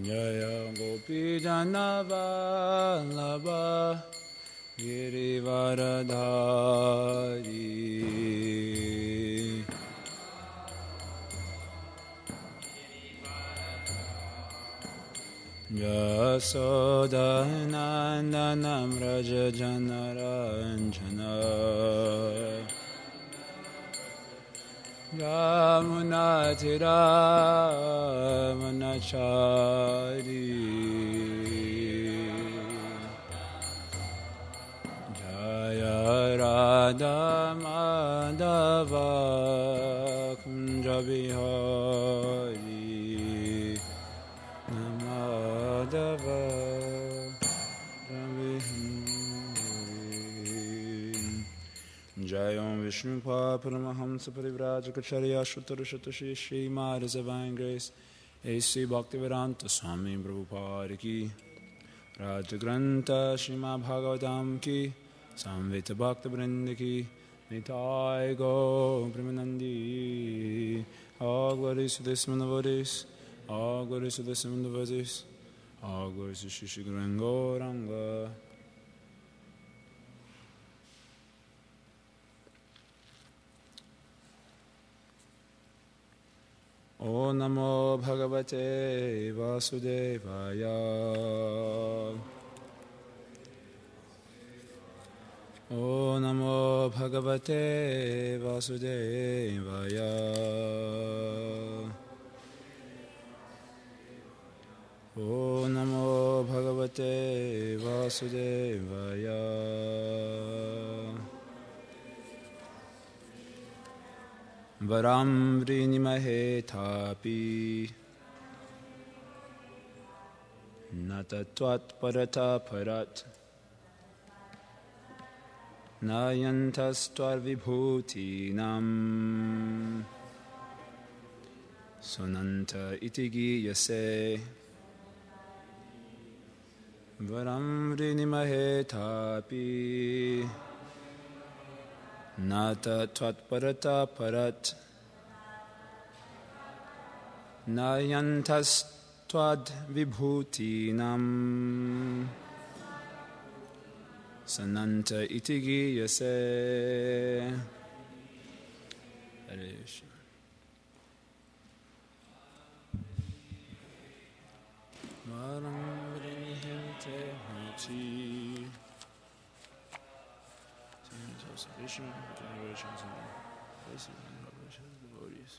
Jaya Gopi Janavallabha Girivaradhari Jasodhanandanam Raja Janaranjana Ramunatiramanachari Jaya Radha Madhava Kunjabihari Namadava Jayom Vishnu Paramahamsa Parivrajacharya Shutarashatashi Shri Maharaj Divine Grace A.C. Bhaktivedanta Swami Prabhupada Ki Rajagranta Srimad Bhagavatam Ki Samvita Bhakta Vrinda Ki Nitai Go Premanandi Agvari Sudesmanavadis Agvari Sudesmanavadis Agvari Shishigarango Ranga. O Namo Bhagavate Vasudevaya. O Namo Bhagavate Vasudevaya. O Namo Bhagavate Vasudevaya. Varam Vrinimahe Tapi Natatvat Parata Parat Nayantastar Vibhuti Nam Sonanta Itigi Yase Varam Vrinimahe Tapi Nata Twatparata Parat Nayantas Twad Vibhuti Nam Sananta Itigi Yase. Varam Vrihinte Hati Salvation, generations and places and publishers, devotees.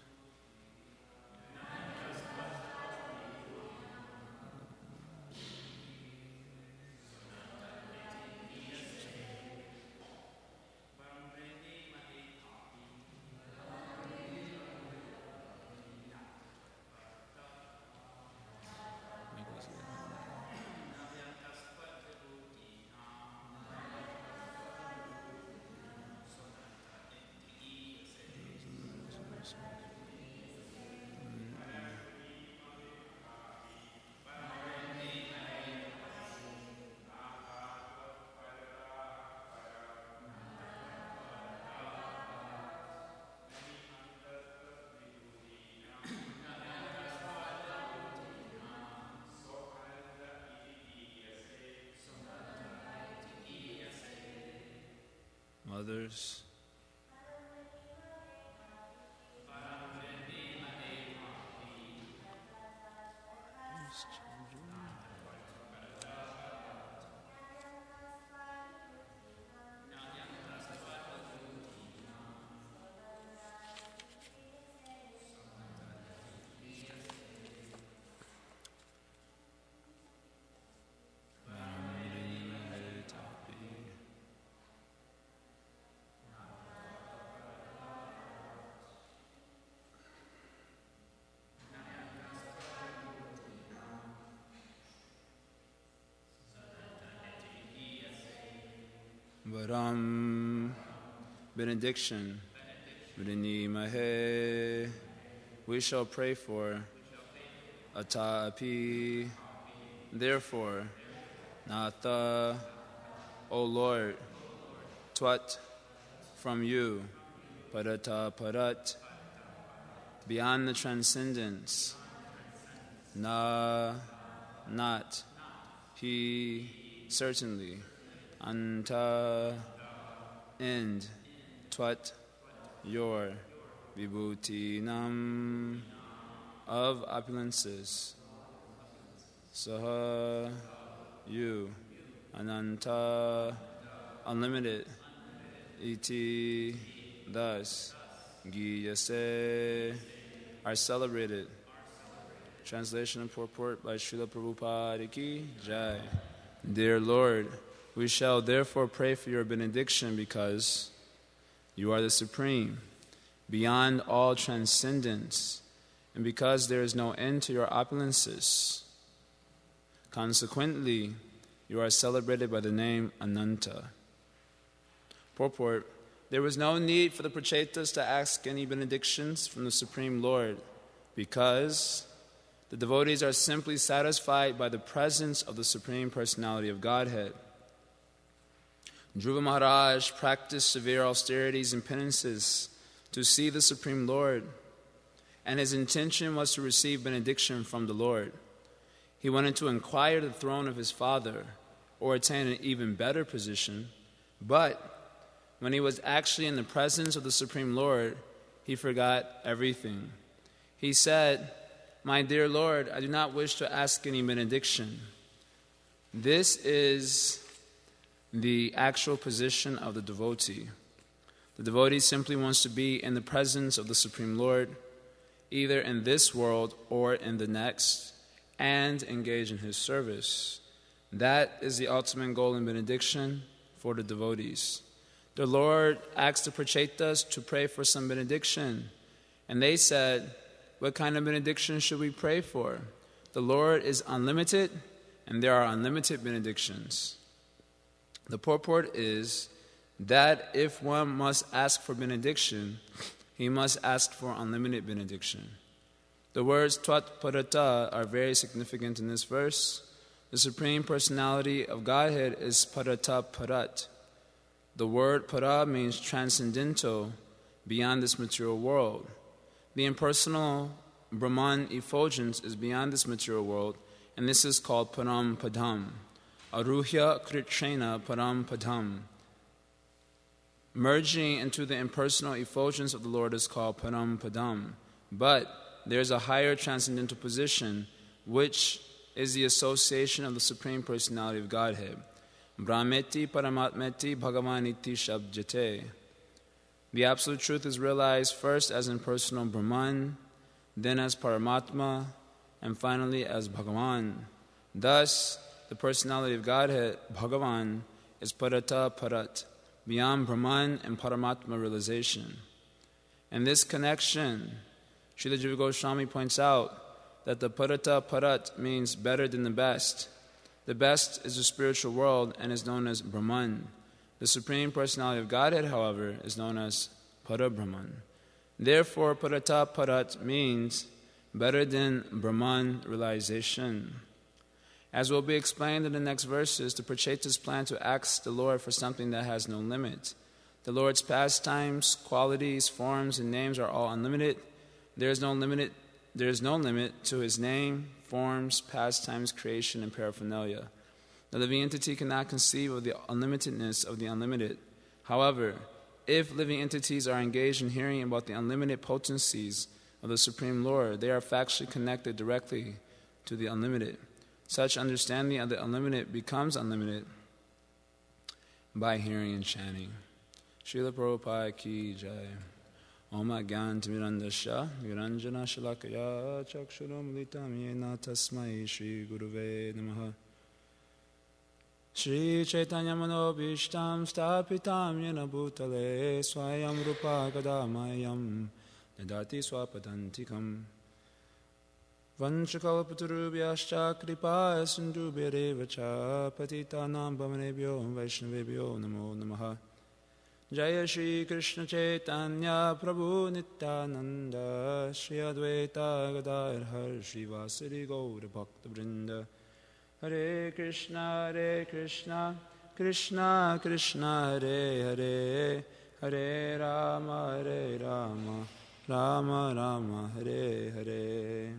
Mothers, Varam, benediction, Vrinimahe, we shall pray for, Atapi, therefore, Natha, O Lord, Twat, from you, Parata Parat, beyond the transcendence, Na, not, he, certainly, anta, and, twat, your, vibhutinam, of opulences, saha, you, ananta, unlimited, iti, thus, giyase, are celebrated. Translation and purport by Srila Prabhupada Ki Jai. Dear Lord, we shall therefore pray for your benediction because you are the Supreme, beyond all transcendence, and because there is no end to your opulences. Consequently, you are celebrated by the name Ananta. Purport: there was no need for the Prachetas to ask any benedictions from the Supreme Lord, because the devotees are simply satisfied by the presence of the Supreme Personality of Godhead. Dhruva Maharaj practiced severe austerities and penances to see the Supreme Lord, and his intention was to receive benediction from the Lord. He wanted to acquire the throne of his father or attain an even better position, but when he was actually in the presence of the Supreme Lord, he forgot everything. He said, "My dear Lord, I do not wish to ask any benediction." This is the actual position of the devotee. The devotee simply wants to be in the presence of the Supreme Lord, either in this world or in the next, and engage in his service. That is the ultimate goal in benediction for the devotees. The Lord asked the Prachetas to pray for some benediction, and they said, "What kind of benediction should we pray for? The Lord is unlimited, and there are unlimited benedictions." The purport is that if one must ask for benediction, he must ask for unlimited benediction. The words Tvat Parata are very significant in this verse. The Supreme Personality of Godhead is Parata Parat. The word Para means transcendental, beyond this material world. The impersonal Brahman effulgence is beyond this material world, and this is called Param Padam. Aruhya Kritrena Param Padam. Merging into the impersonal effulgence of the Lord is called Param Padam. But there is a higher transcendental position, which is the association of the Supreme Personality of Godhead. Brahmeti Paramatmeti Bhagavaniti Shabjate. The Absolute Truth is realized first as impersonal Brahman, then as Paramatma, and finally as Bhagavan. Thus, the personality of Godhead, Bhagavan, is Parata Parat, beyond Brahman and Paramatma realization. In this connection, Srila Jiva Goswami points out that the Parata Parat means better than the best. The best is the spiritual world and is known as Brahman. The Supreme Personality of Godhead, however, is known as Parabrahman. Therefore, Parata Parat means better than Brahman realization. As will be explained in the next verses, the Prachetas plan to ask the Lord for something that has no limit. The Lord's pastimes, qualities, forms, and names are all unlimited. There is no limit to his name, forms, pastimes, creation, and paraphernalia. The living entity cannot conceive of the unlimitedness of the unlimited. However, if living entities are engaged in hearing about the unlimited potencies of the Supreme Lord, they are factually connected directly to the unlimited. Such understanding of the unlimited becomes unlimited by hearing and chanting. Srila Prabhupada Ki Jai. Om Agyan Timirandasya Viranjana Shalakaya Chakshuram Litam Yena Tasmai Shri Guruve Namaha. Shri Chaitanya Manobhishtam Stapitam Yena Bhutale Swayam Rupa Kadamayam Nadati Swapadantikam Vanchakalpaturubhyascha Kripa Sindhubhyarevacha Patitanam Bhavanebhyo Vaishnavebhyo Namo Namaha. Jaya Shri Krishna Chaitanya Prabhu Nityananda Shri Advaita Gadadhar Shri Vasari Gaura Bhakta Vrinda. Hare Krishna Krishna Krishna Hare Hare Hare Rama Rama Rama Hare Hare.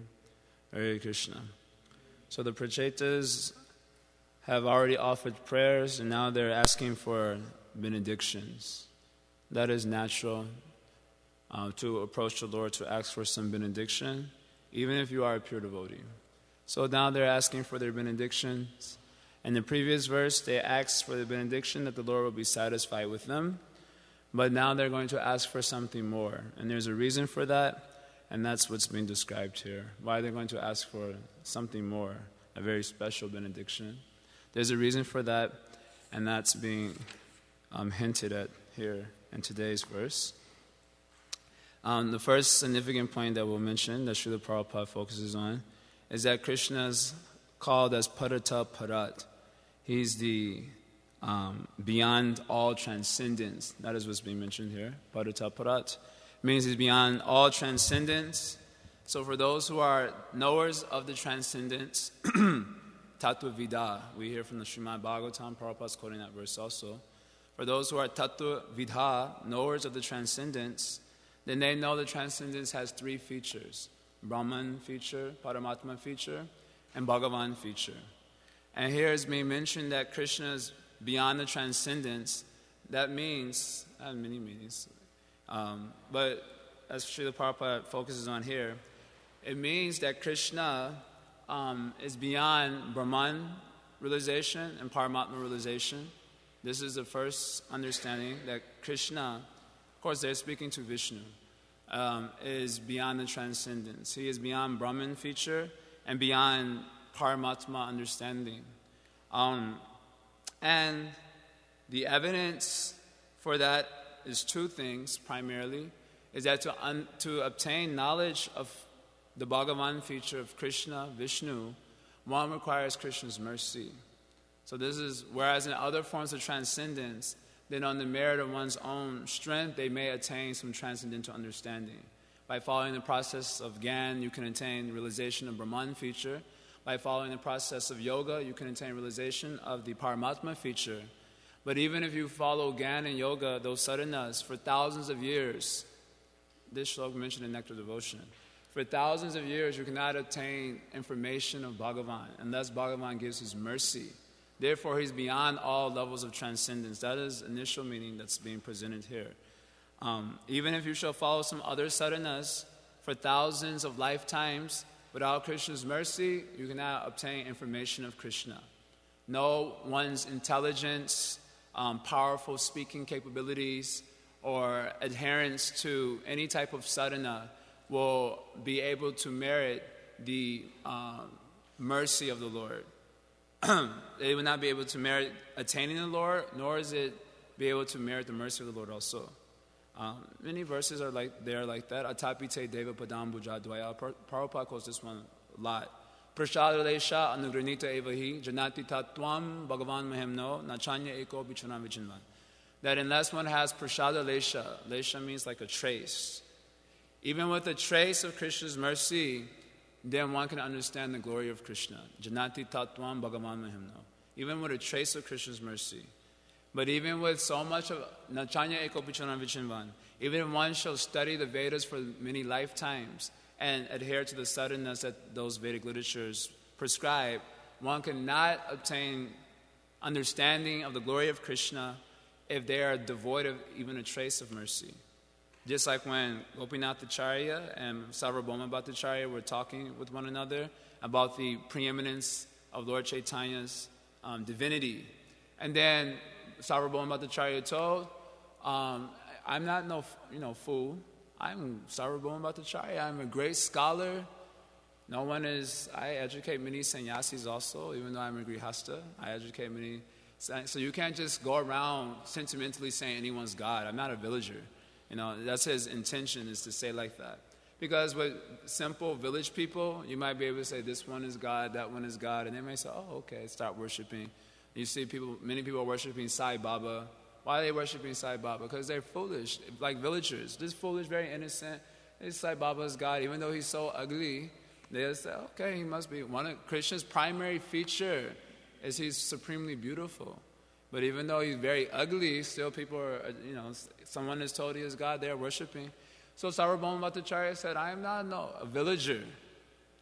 Hare Krishna. So the Prachetas have already offered prayers, and now they're asking for benedictions. That is natural to approach the Lord to ask for some benediction, even if you are a pure devotee. So now they're asking for their benedictions. In the previous verse, they asked for the benediction that the Lord will be satisfied with them. But now they're going to ask for something more. And there's a reason for that, and that's what's being described here. Why they're going to ask for something more, a very special benediction. There's a reason for that, and that's being hinted at here in today's verse. The first significant point that we'll mention, that Srila Prabhupada focuses on, is that Krishna is called as Parata Parat. He's the beyond all transcendence. That is what's being mentioned here. Parata Parat means he's beyond all transcendence. So for those who are knowers of the transcendence, Tattva Vida, we hear from the Srimad Bhagavatam, Prabhupada's quoting that verse also. For those who are Tattva Vidha, knowers of the transcendence, then they know the transcendence has three features: Brahman feature, Paramatma feature, and Bhagavan feature. And here is being mentioned that Krishna is beyond the transcendence. That means, many meanings, but as Srila Prabhupada focuses on here, it means that Krishna is beyond Brahman realization and Paramatma realization. This is the first understanding, that Krishna, of course they're speaking to Vishnu, is beyond the transcendence. He is beyond Brahman feature and beyond Paramatma understanding. And the evidence for that is two things primarily, is that to obtain knowledge of the Bhagavan feature of Krishna, Vishnu, one requires Krishna's mercy. So this is, whereas in other forms of transcendence, then on the merit of one's own strength, they may attain some transcendental understanding. By following the process of Gyan, you can attain realization of Brahman feature. By following the process of yoga, you can attain realization of the Paramatma feature. But even if you follow Gyan and yoga, those sadhanas, for thousands of years, this shloka mentioned in Nectar Devotion, for thousands of years you cannot obtain information of Bhagavan unless Bhagavan gives his mercy. Therefore, he's beyond all levels of transcendence. That is initial meaning that's being presented here. Even if you shall follow some other sadhanas for thousands of lifetimes, without Krishna's mercy, you cannot obtain information of Krishna. No one's intelligence, powerful speaking capabilities, or adherence to any type of sadhana will be able to merit the mercy of the Lord. They will not be able to merit attaining the Lord, nor is it be able to merit the mercy of the Lord also. Many verses are like that. Atapite deva padam buja dvaya. Prabhupada quotes this one a lot. Prashadalesha anugranita evahi janati tatvam bhagavan mahemno nachanya eko bichana vichinvan. That unless one has prashadalesha, lesha means like a trace. Even with a trace of Krishna's mercy, then one can understand the glory of Krishna. Janati tatvam bhagavan mahimno. Even with a trace of Krishna's mercy. But even with so much of nachanya eko pichana vichinvan, even if one shall study the Vedas for many lifetimes and adhere to the sadhanas that those Vedic literatures prescribe, one cannot obtain understanding of the glory of Krishna if they are devoid of even a trace of mercy. Just like when Gopinath Acharya and Sarvabhauma Bhattacharya were talking with one another about the preeminence of Lord Chaitanya's divinity. And then Sarvabhauma Bhattacharya told, I'm not no fool. I'm Sarvabhauma Bhattacharya. I'm a great scholar. No one is. I educate many sannyasis also, even though I'm a grihasta. I educate many. So you can't just go around sentimentally saying anyone's God. I'm not a villager. That's his intention, is to say like that. Because with simple village people, you might be able to say this one is God, that one is God, and they may say, oh, okay, start worshiping. You see many people are worshiping Sai Baba. Why are they worshiping Sai Baba? Because they're foolish, like villagers. This foolish, very innocent. This Sai Baba is God, even though he's so ugly. They'll say, okay, he must be. One of Krishna's primary feature is he's supremely beautiful. But even though he's very ugly, still people are, someone is told he is God, they're worshiping. So Sarvabhauma Bhattacharya said, I am not a villager.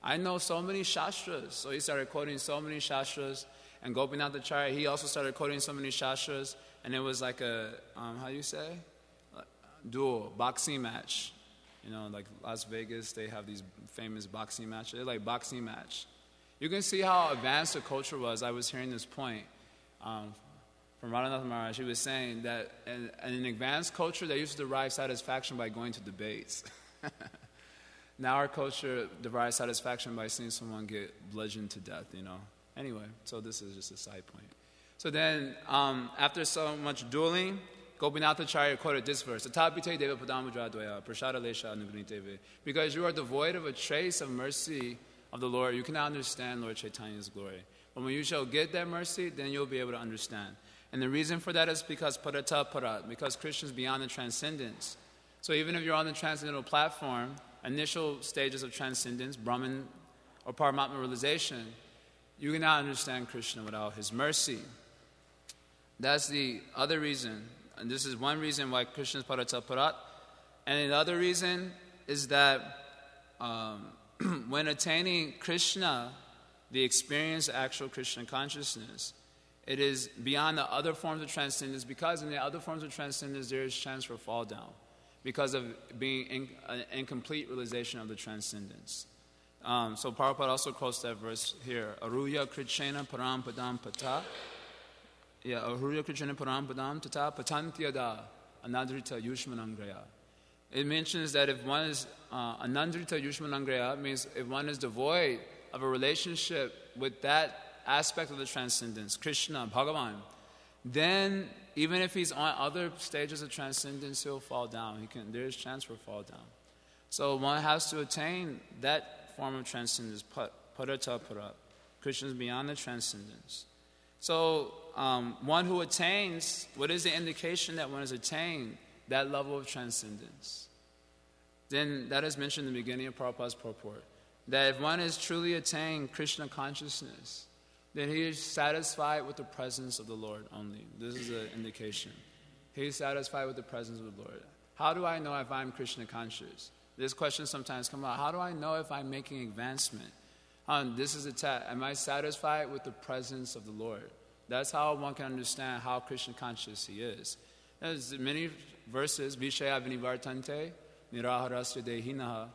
I know so many shastras. So he started quoting so many shastras. And Gopinath Acharya, he also started quoting so many shastras. And it was like a, how do you say? Duel, boxing match. You know, like Las Vegas, they have these famous boxing matches. They're like boxing match. You can see how advanced the culture was. I was hearing this point from Radhanath Maharaj. He was saying that in an advanced culture, they used to derive satisfaction by going to debates. Now our culture derives satisfaction by seeing someone get bludgeoned to death, you know. Anyway, so this is just a side point. So then, after so much dueling, Gopinath Acharya quoted this verse, Tatapite deva padamudradvaya prasada lesha anuguniteve. Because you are devoid of a trace of mercy of the Lord, you cannot understand Lord Chaitanya's glory. But when you shall get that mercy, then you'll be able to understand. And the reason for that is because parata parat, because Krishna is beyond the transcendence. So even if you're on the transcendental platform, initial stages of transcendence, Brahman or Paramatma realization, you cannot understand Krishna without his mercy. That's the other reason. And this is one reason why Krishna is parata parat. And the other reason is that when attaining Krishna, the experience of actual Krishna consciousness, it is beyond the other forms of transcendence, because in the other forms of transcendence there is chance for fall down because of being an incomplete realization of the transcendence. So Prabhupada also quotes that verse here, Aruya Krichena Param Padam Pata. Yeah, Aruya Krichena Param Padam Tata Patantyada Anadrita Yushmanangraya. It mentions that if one is Anandrita Yushmanangraya, means if one is devoid of a relationship with that aspect of the transcendence, Krishna, Bhagavan, then even if he's on other stages of transcendence, he'll fall down. There is chance for fall down. So one has to attain that form of transcendence, parata parat. Krishna is beyond the transcendence. So one who attains, what is the indication that one has attained that level of transcendence? Then that is mentioned in the beginning of Prabhupada's purport, that if one has truly attained Krishna consciousness, then he is satisfied with the presence of the Lord only. This is an indication. He is satisfied with the presence of the Lord. How do I know if I'm Krishna conscious? This question sometimes comes out. How do I know if I'm making advancement? This is a test. Am I satisfied with the presence of the Lord? That's how one can understand how Krishna conscious he is. There's many verses. Vishaya vinivartante niraharasya dehinaha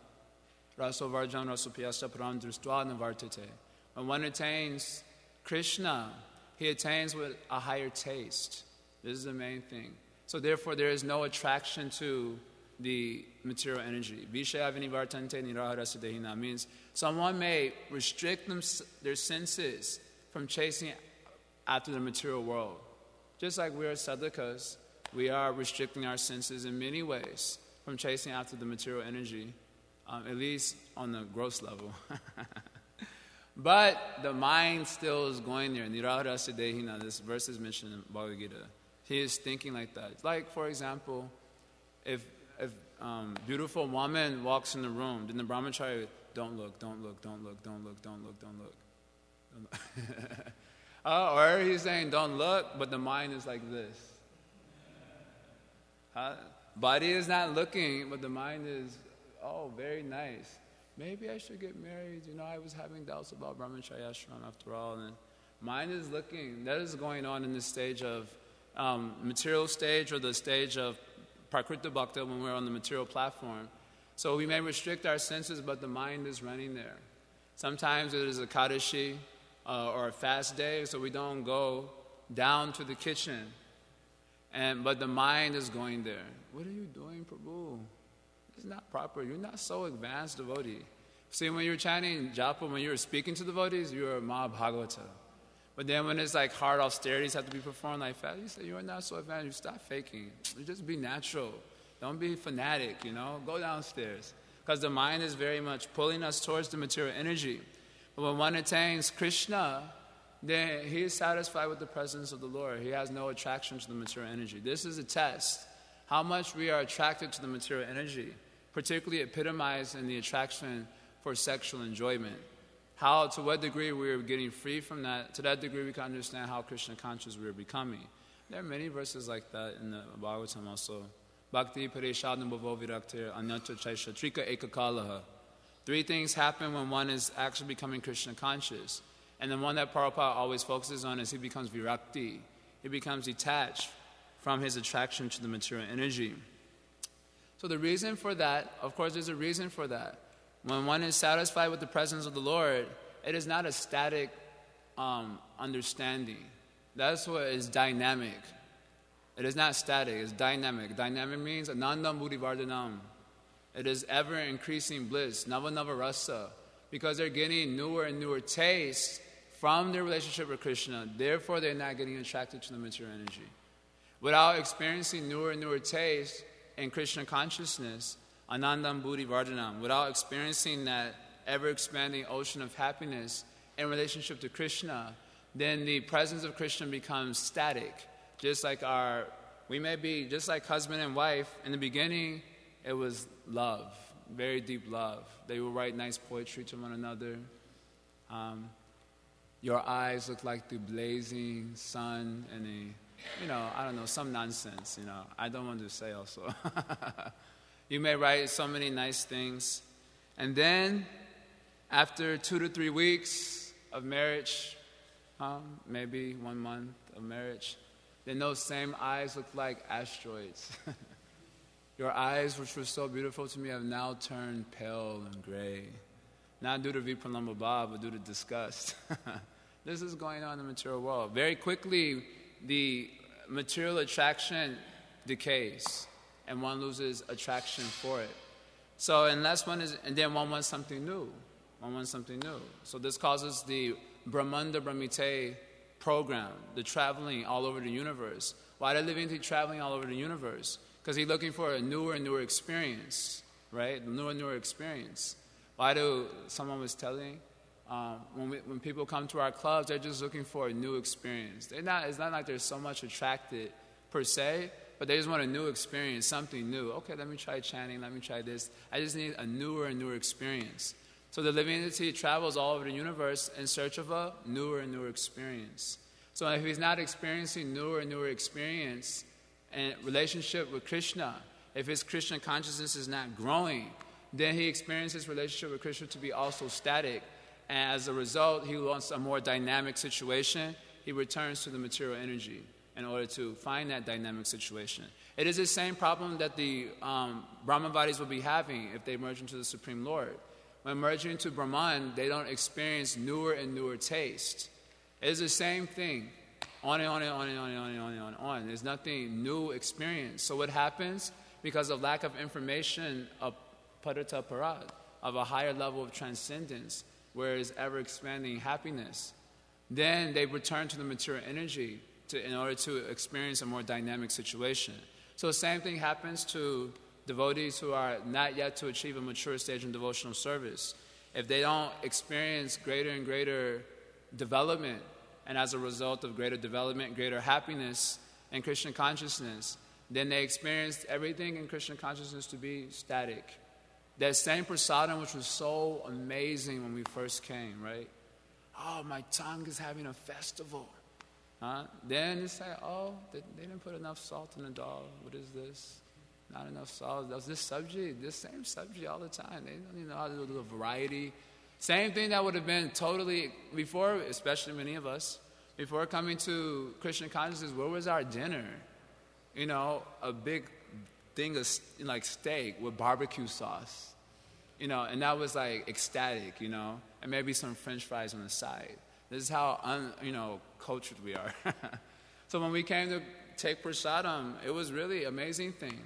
raso varjan rasopiyasya param drustva navartate. When one attains Krishna, he attains with a higher taste. This is the main thing. So therefore there is no attraction to the material energy. Vishaya vinivartante niraharasya dehina means someone may restrict their senses from chasing after the material world. Just like we are sadhakas, we are restricting our senses in many ways from chasing after the material energy, at least on the gross level. But the mind still is going there. Niraharasya dehina, this verse is mentioned in Bhagavad Gita. He is thinking like that. Like, for example, if beautiful woman walks in the room, then the brahmacharya, don't look, don't look, don't look, don't look, don't look, don't look. Don't look. Or he's saying don't look, but the mind is like this. Body is not looking, but the mind is, oh, very nice. Maybe I should get married. You know, I was having doubts about brahmacharya ashram after all. And mind is looking. That is going on in the stage of material stage, or the stage of prakriti bhakta when we're on the material platform. So we may restrict our senses, but the mind is running there. Sometimes it is a kadashi or a fast day, so we don't go down to the kitchen. But the mind is going there. What are you doing, Prabhu? It's not proper. You're not so advanced devotee. See, when you're chanting japa, when you're speaking to devotees, you're a Mahabhagavata. But then when it's like hard austerities have to be performed like fast, you say you're not so advanced. You stop faking. You just be natural. Don't be fanatic, you know. Go downstairs. Because the mind is very much pulling us towards the material energy. But when one attains Krishna, then he is satisfied with the presence of the Lord. He has no attraction to the material energy. This is a test. How much we are attracted to the material energy, particularly epitomized in the attraction for sexual enjoyment. To what degree we are getting free from that, to that degree we can understand how Krishna conscious we are becoming. There are many verses like that in the Bhagavatam also. Bhakti parishadam bhavo viraktir anyatra chaisha trika ekakalaha 3 things happen when one is actually becoming Krishna conscious. And the one that Prabhupada always focuses on is he becomes virakti. He becomes detached from his attraction to the material energy. So the reason for that, of course there's a reason for that. When one is satisfied with the presence of the Lord, it is not a static understanding. That's what is dynamic. It is not static, it's dynamic. Dynamic means anandam buddhivardhanam. It is ever increasing bliss, nava nava rasa, because they're getting newer and newer tastes from their relationship with Krishna. Therefore, they're not getting attracted to the material energy. Without experiencing newer and newer tastes in Krishna consciousness, anandam buddhivardhanam, without experiencing that ever-expanding ocean of happiness in relationship to Krishna, then the presence of Krishna becomes static. Just like we may be just like husband and wife. In the beginning, it was love, very deep love. They would write nice poetry to one another. Your eyes look like the blazing sun and I don't know, some nonsense, I don't want to say also. You may write so many nice things. And then, after 2 to 3 weeks of marriage, maybe 1 month of marriage, then those same eyes look like asteroids. Your eyes, which were so beautiful to me, have now turned pale and gray. Not due to Vipralamba Bhav, but due to disgust. This is going on in the material world. Very quickly, the material attraction decays, and one loses attraction for it. So, and then one wants something new. One wants something new. So this causes the Brahmanda Brahmite program, the traveling all over the universe. Why do Divinity traveling all over the universe? Because he's looking for a newer and newer experience, right? A newer and newer experience. Someone was telling, when people come to our clubs, they're just looking for a new experience. It's not like they're so much attracted per se, but they just want a new experience, something new. Okay, let me try chanting, let me try this. I just need a newer and newer experience. So the living entity travels all over the universe in search of a newer and newer experience. So if he's not experiencing newer and newer experience and relationship with Krishna, if his Krishna consciousness is not growing, then he experiences relationship with Krishna to be also static. And as a result, he wants a more dynamic situation. He returns to the material energy in order to find that dynamic situation. It is the same problem that the Brahmavadis will be having if they merge into the Supreme Lord. When merging into Brahman, they don't experience newer and newer taste. It is the same thing. On and on and on and on and on and on and on. There's nothing new experience. So what happens? Because of lack of information of Padata Parad, of a higher level of transcendence, where is ever-expanding happiness, then they return to the material energy in order to experience a more dynamic situation. So the same thing happens to devotees who are not yet to achieve a mature stage in devotional service. If they don't experience greater and greater development, and as a result of greater development, greater happiness in Krishna consciousness, then they experience everything in Krishna consciousness to be static. That same prasadam, which was so amazing when we first came, right? Oh, my tongue is having a festival. Then it's like, they didn't put enough salt in the dal. What is this? Not enough salt. That's this same subject all the time. They don't even know how to do a variety. Same thing that would have been totally, before, especially many of us, before coming to Krishna consciousness, where was our dinner? A big thing of like steak with barbecue sauce, and that was like ecstatic, and maybe some French fries on the side. This is how cultured we are. So when we came to take prasadam, it was really an amazing thing.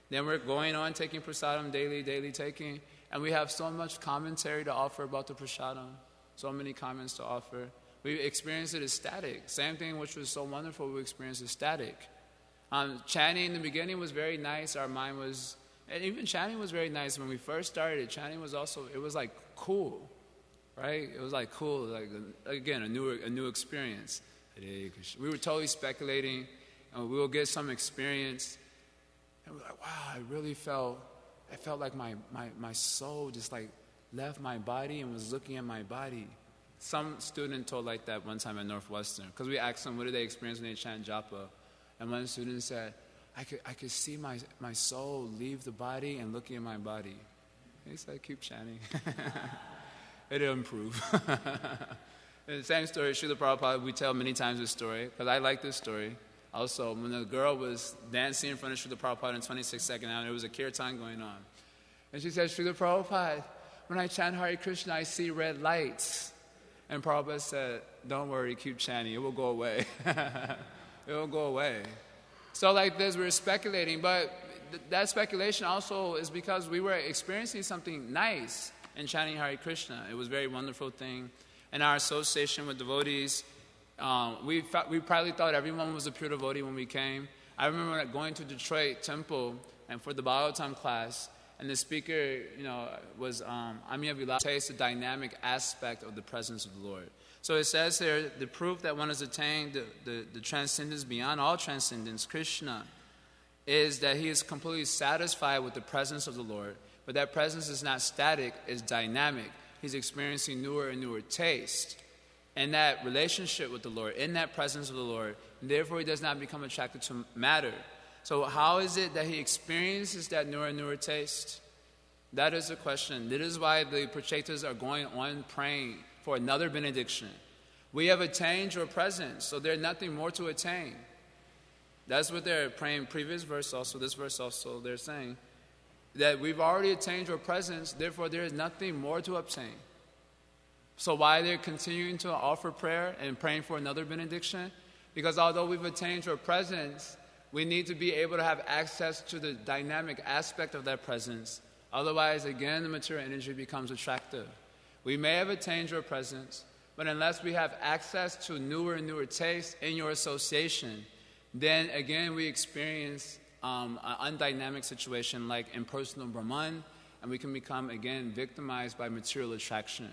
Then we're going on taking prasadam daily taking, and we have so much commentary to offer about the prasadam, so many comments to offer. We experienced it as static. Same thing, which was so wonderful, we experienced as static. Chanting in the beginning was very nice. Our mind was, and even chanting was very nice. When we first started, chanting was also, it was like cool, right? It was like cool, like again, a new experience. We were totally speculating, and we will get some experience, and we're like, wow, I felt like my soul just like left my body and was looking at my body. Some student told like that one time at Northwestern, because we asked them, what did they experience when they chant japa? And one student said, I could see my soul leave the body and looking at my body. He said, keep chanting. It'll improve. The same story, Srila Prabhupada, we tell many times this story, because I like this story. Also, when the girl was dancing in front of Srila Prabhupada in 26th Avenue, there was a kirtan going on. And she said, Srila Prabhupada, when I chant Hare Krishna, I see red lights. And Prabhupada said, don't worry, keep chanting, it will go away. It will go away. So like this, we're speculating, but that speculation also is because we were experiencing something nice in chanting Hare Krishna. It was a very wonderful thing. In our association with devotees, we probably thought everyone was a pure devotee when we came. I remember going to Detroit Temple and for the Bhagavatam class, and the speaker, was Amiya Vilasa, taste the dynamic aspect of the presence of the Lord. So it says here, the proof that one has attained the transcendence beyond all transcendence, Krishna, is that he is completely satisfied with the presence of the Lord. But that presence is not static, it's dynamic. He's experiencing newer and newer taste. In that relationship with the Lord, in that presence of the Lord, and therefore he does not become attracted to matter. So how is it that he experiences that newer and newer taste? That is the question. That is why the Prachetas are going on praying for another benediction. We have attained your presence, so there's nothing more to attain. That's what they're praying. Previous verse also, this verse also, they're saying that we've already attained your presence, therefore there is nothing more to obtain. So why they're continuing to offer prayer and praying for another benediction? Because although we've attained your presence, we need to be able to have access to the dynamic aspect of that presence. Otherwise, again, the material energy becomes attractive. We may have attained your presence, but unless we have access to newer and newer tastes in your association, then again we experience an undynamic situation like impersonal Brahman, and we can become, again, victimized by material attraction.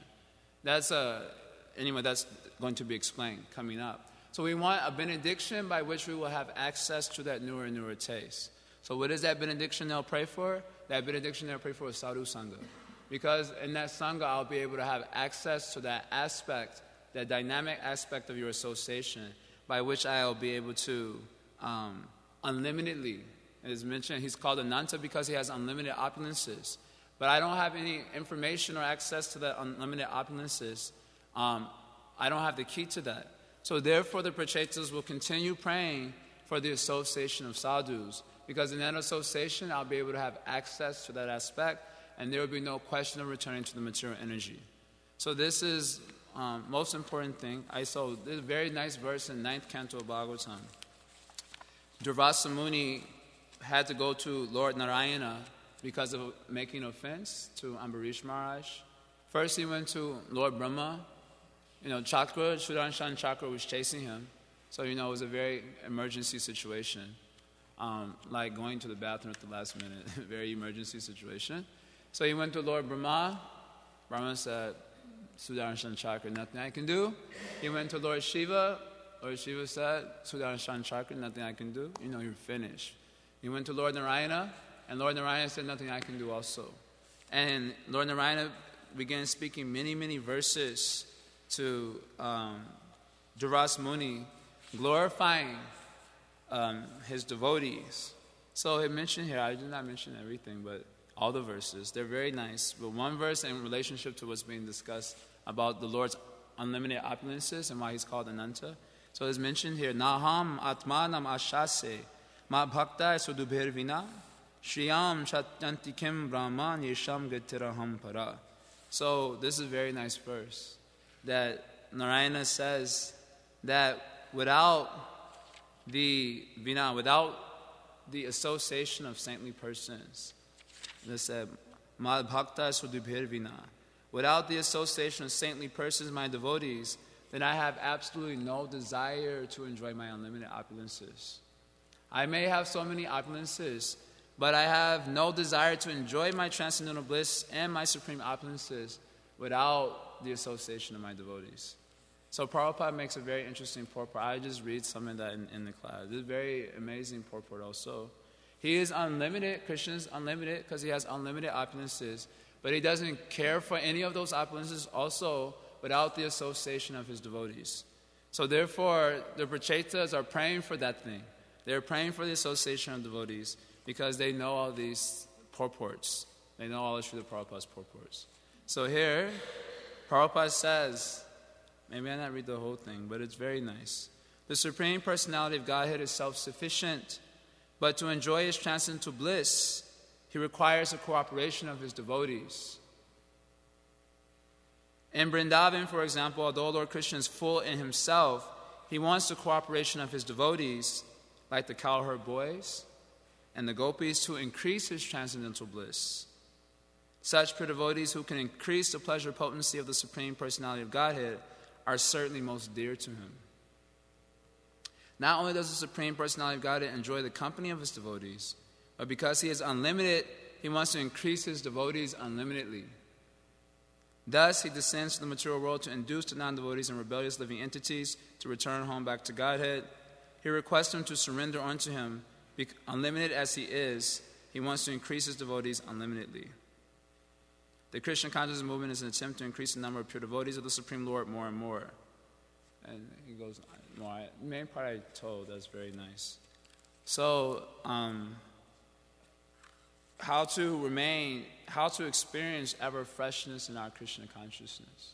That's going to be explained coming up. So we want a benediction by which we will have access to that newer and newer taste. So what is that benediction they'll pray for? That benediction they'll pray for is Sadhu Sangha. Because in that Sangha, I'll be able to have access to that aspect, that dynamic aspect of your association, by which I'll be able to unlimitedly, as mentioned, he's called Ananta because he has unlimited opulences. But I don't have any information or access to that unlimited opulences. I don't have the key to that. So therefore the Prachetas will continue praying for the association of sadhus, because in that association I'll be able to have access to that aspect, and there will be no question of returning to the material energy. So this is most important thing. I saw this very nice verse in 9th canto of Bhagavatam. Durvasa Muni had to go to Lord Narayana because of making offense to Ambarish Maharaj. First he went to Lord Brahma. Chakra, Sudarshan Chakra was chasing him. So, it was a very emergency situation. Like going to the bathroom at the last minute. Very emergency situation. So he went to Lord Brahma. Brahma said, Sudarshan Chakra, nothing I can do. He went to Lord Shiva. Lord Shiva said, Sudarshan Chakra, nothing I can do. You're finished. He went to Lord Narayana. And Lord Narayana said, nothing I can do also. And Lord Narayana began speaking many, many verses to Durvasa Muni, glorifying his devotees. So it mentioned here, I did not mention everything, but all the verses, they're very nice. But one verse in relationship to what's being discussed about the Lord's unlimited opulences and why he's called Ananta. So it's mentioned here, Naham Atmanam Ashase Ma Bhakta Sudubhirvina Shriyam Chatyantikim Brahman Yesham Getiraham Para. So this is a very nice verse that Narayana says that without the Vina, without the association of saintly persons, they said, Ma Bhakta Sudubhir Vina, without the association of saintly persons, my devotees, then I have absolutely no desire to enjoy my unlimited opulences. I may have so many opulences, but I have no desire to enjoy my transcendental bliss and my supreme opulences without the association of my devotees. So Prabhupada makes a very interesting purport. I just read some of that in the class. This is a very amazing purport also. He is unlimited, Krishna is unlimited because he has unlimited opulences, but he doesn't care for any of those opulences also without the association of his devotees. So therefore, the Prachetas are praying for that thing. They're praying for the association of devotees because they know all these purports. They know all the Srila Prabhupada's purports. So here, Prabhupada says, maybe I not read the whole thing, but it's very nice. The Supreme Personality of Godhead is self-sufficient, but to enjoy His transcendental bliss, He requires the cooperation of His devotees. In Vrindavan, for example, although Lord Krishna is full in Himself, He wants the cooperation of His devotees, like the cowherd boys and the gopis, to increase His transcendental bliss. Such pure devotees who can increase the pleasure potency of the Supreme Personality of Godhead are certainly most dear to Him. Not only does the Supreme Personality of Godhead enjoy the company of His devotees, but because He is unlimited, He wants to increase His devotees unlimitedly. Thus, He descends to the material world to induce the non-devotees and rebellious living entities to return home back to Godhead. He requests them to surrender unto Him. Unlimited as He is, He wants to increase His devotees unlimitedly. The Krishna consciousness movement is an attempt to increase the number of pure devotees of the Supreme Lord more and more. And he goes more. The main part I told, that's very nice. So, how to experience ever freshness in our Krishna consciousness.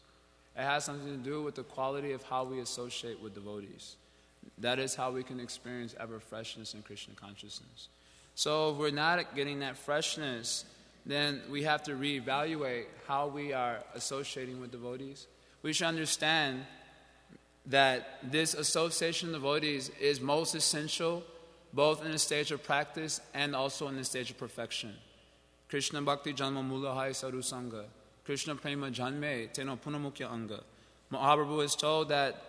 It has something to do with the quality of how we associate with devotees. That is how we can experience ever freshness in Krishna consciousness. So if we're not getting that freshness, then we have to reevaluate how we are associating with devotees. We should understand that this association of devotees is most essential, both in the stage of practice and also in the stage of perfection. Krishna Bhakti Janma Mula Hai Sadhu Sangha. Krishna Prema Janme Teno Punamukya Anga. Mahaprabhu is told that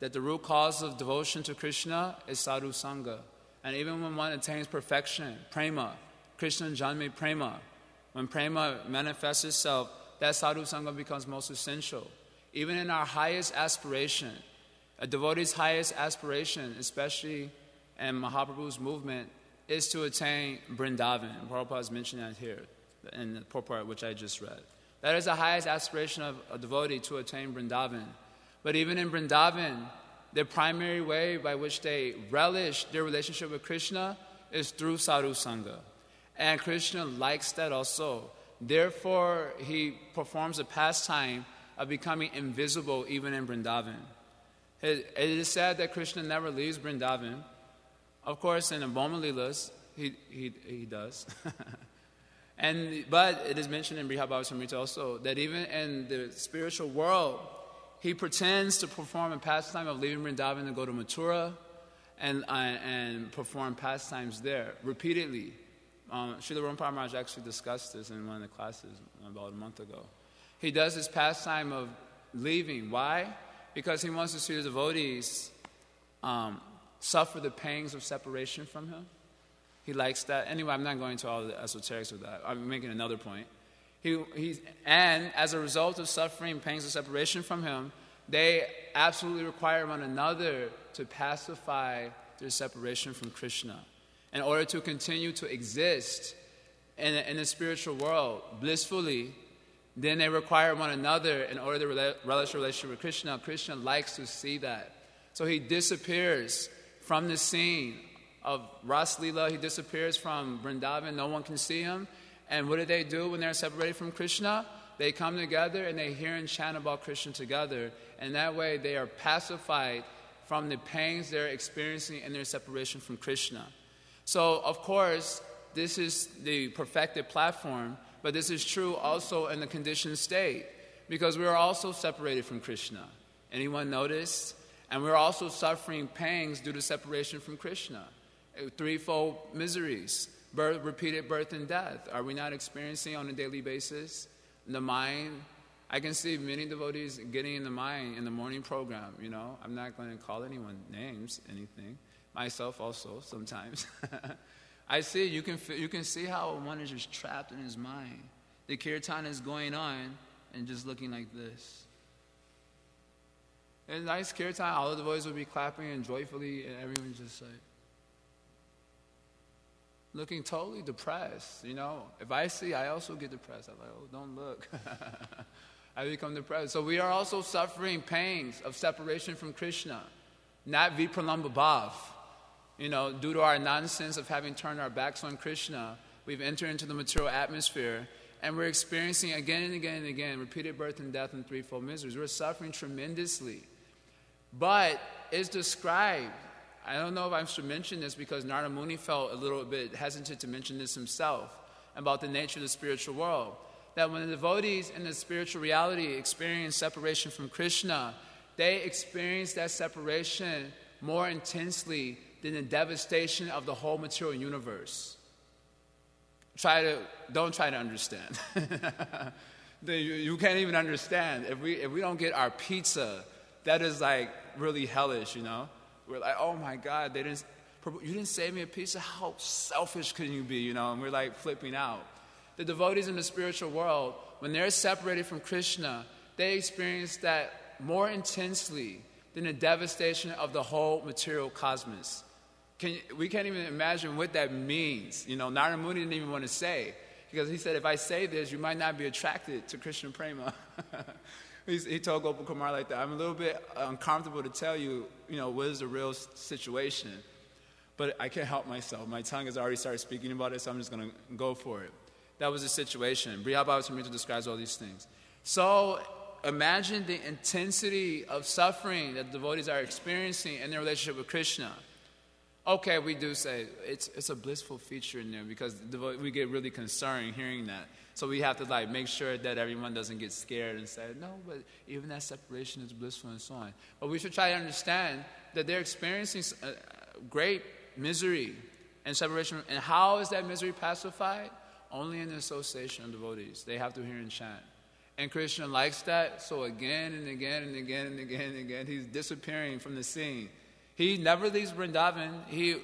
the root cause of devotion to Krishna is Sadhu Sangha. And even when one attains perfection, Prema, Krishna Janme Prema, when Prema manifests itself, that Sadhu Sangha becomes most essential. Even in our highest aspiration, a devotee's highest aspiration, especially in Mahaprabhu's movement, is to attain Vrindavan. Prabhupada has mentioned that here in the purport which I just read. That is the highest aspiration of a devotee, to attain Vrindavan. But even in Vrindavan, the primary way by which they relish their relationship with Krishna is through Sadhu Sangha. And Krishna likes that also. Therefore, He performs a pastime of becoming invisible even in Vrindavan. It is said that Krishna never leaves Vrindavan. Of course, in the Bhoma Leelas, he does. But it is mentioned in Brihad Bhagavatam also that even in the spiritual world, He pretends to perform a pastime of leaving Vrindavan to go to Mathura and perform pastimes there repeatedly. Srila Ramprabhu Maharaj actually discussed this in one of the classes about a month ago. He does this pastime of leaving. Why? Because he wants to see the devotees suffer the pangs of separation from Him. He likes that. Anyway, I'm not going into all the esoterics of that. I'm making another point. And as a result of suffering pangs of separation from Him, they absolutely require one another to pacify their separation from Krishna. In order to continue to exist in the spiritual world blissfully, then they require one another in order to relish a relationship with Krishna. Krishna likes to see that. So He disappears from the scene of Ras Leela. He disappears from Vrindavan. No one can see Him. And what do they do when they're separated from Krishna? They come together and they hear and chant about Krishna together. And that way they are pacified from the pangs they're experiencing in their separation from Krishna. So, of course, this is the perfected platform, but this is true also in the conditioned state, because we are also separated from Krishna. Anyone notice? And we're also suffering pangs due to separation from Krishna. Threefold miseries, repeated birth and death. Are we not experiencing on a daily basis? The mind, I can see many devotees getting in the mind in the morning program, I'm not going to call anyone names, anything. Myself also, sometimes. I see, you can see how one is just trapped in his mind. The kirtan is going on and just looking like this. And nice kirtan, all of the devotees will be clapping and joyfully, and everyone's just like, looking totally depressed, If I see, I also get depressed. I'm like, oh, don't look. I become depressed. So we are also suffering pangs of separation from Krishna, not vipralamba bhav. Due to our nonsense of having turned our backs on Krishna, we've entered into the material atmosphere, and we're experiencing again and again and again repeated birth and death and threefold miseries. We're suffering tremendously. But it's described, I don't know if I should mention this because Narada Muni felt a little bit hesitant to mention this himself about the nature of the spiritual world, that when the devotees in the spiritual reality experience separation from Krishna, they experience that separation more intensely than the devastation of the whole material universe. Don't try to understand. You can't even understand. If we don't get our pizza, that is like really hellish, you know? We're like, oh my God, you didn't save me a pizza? How selfish can you be, you know? And we're like flipping out. The devotees in the spiritual world, when they're separated from Krishna, they experience that more intensely than the devastation of the whole material cosmos. We can't even imagine what that means. You know, Narada Muni didn't even want to say, because he said, if I say this, you might not be attracted to Krishna Prema. He told Gopakumar like that, I'm a little bit uncomfortable to tell you, you know, what is the real situation. But I can't help myself. My tongue has already started speaking about it, so I'm just going to go for it. That was the situation. Brihad Bhagavatam describes all these things. So imagine the intensity of suffering that the devotees are experiencing in their relationship with Krishna. Okay, we do say it's a blissful feature in there because we get really concerned hearing that. So we have to like make sure that everyone doesn't get scared and say, no, but even that separation is blissful and so on. But we should try to understand that they're experiencing great misery and separation. And how is that misery pacified? Only in the association of devotees. They have to hear and chant. And Krishna likes that, so again and again and again and again and again, he's disappearing from the scene. He never leaves Vrindavan,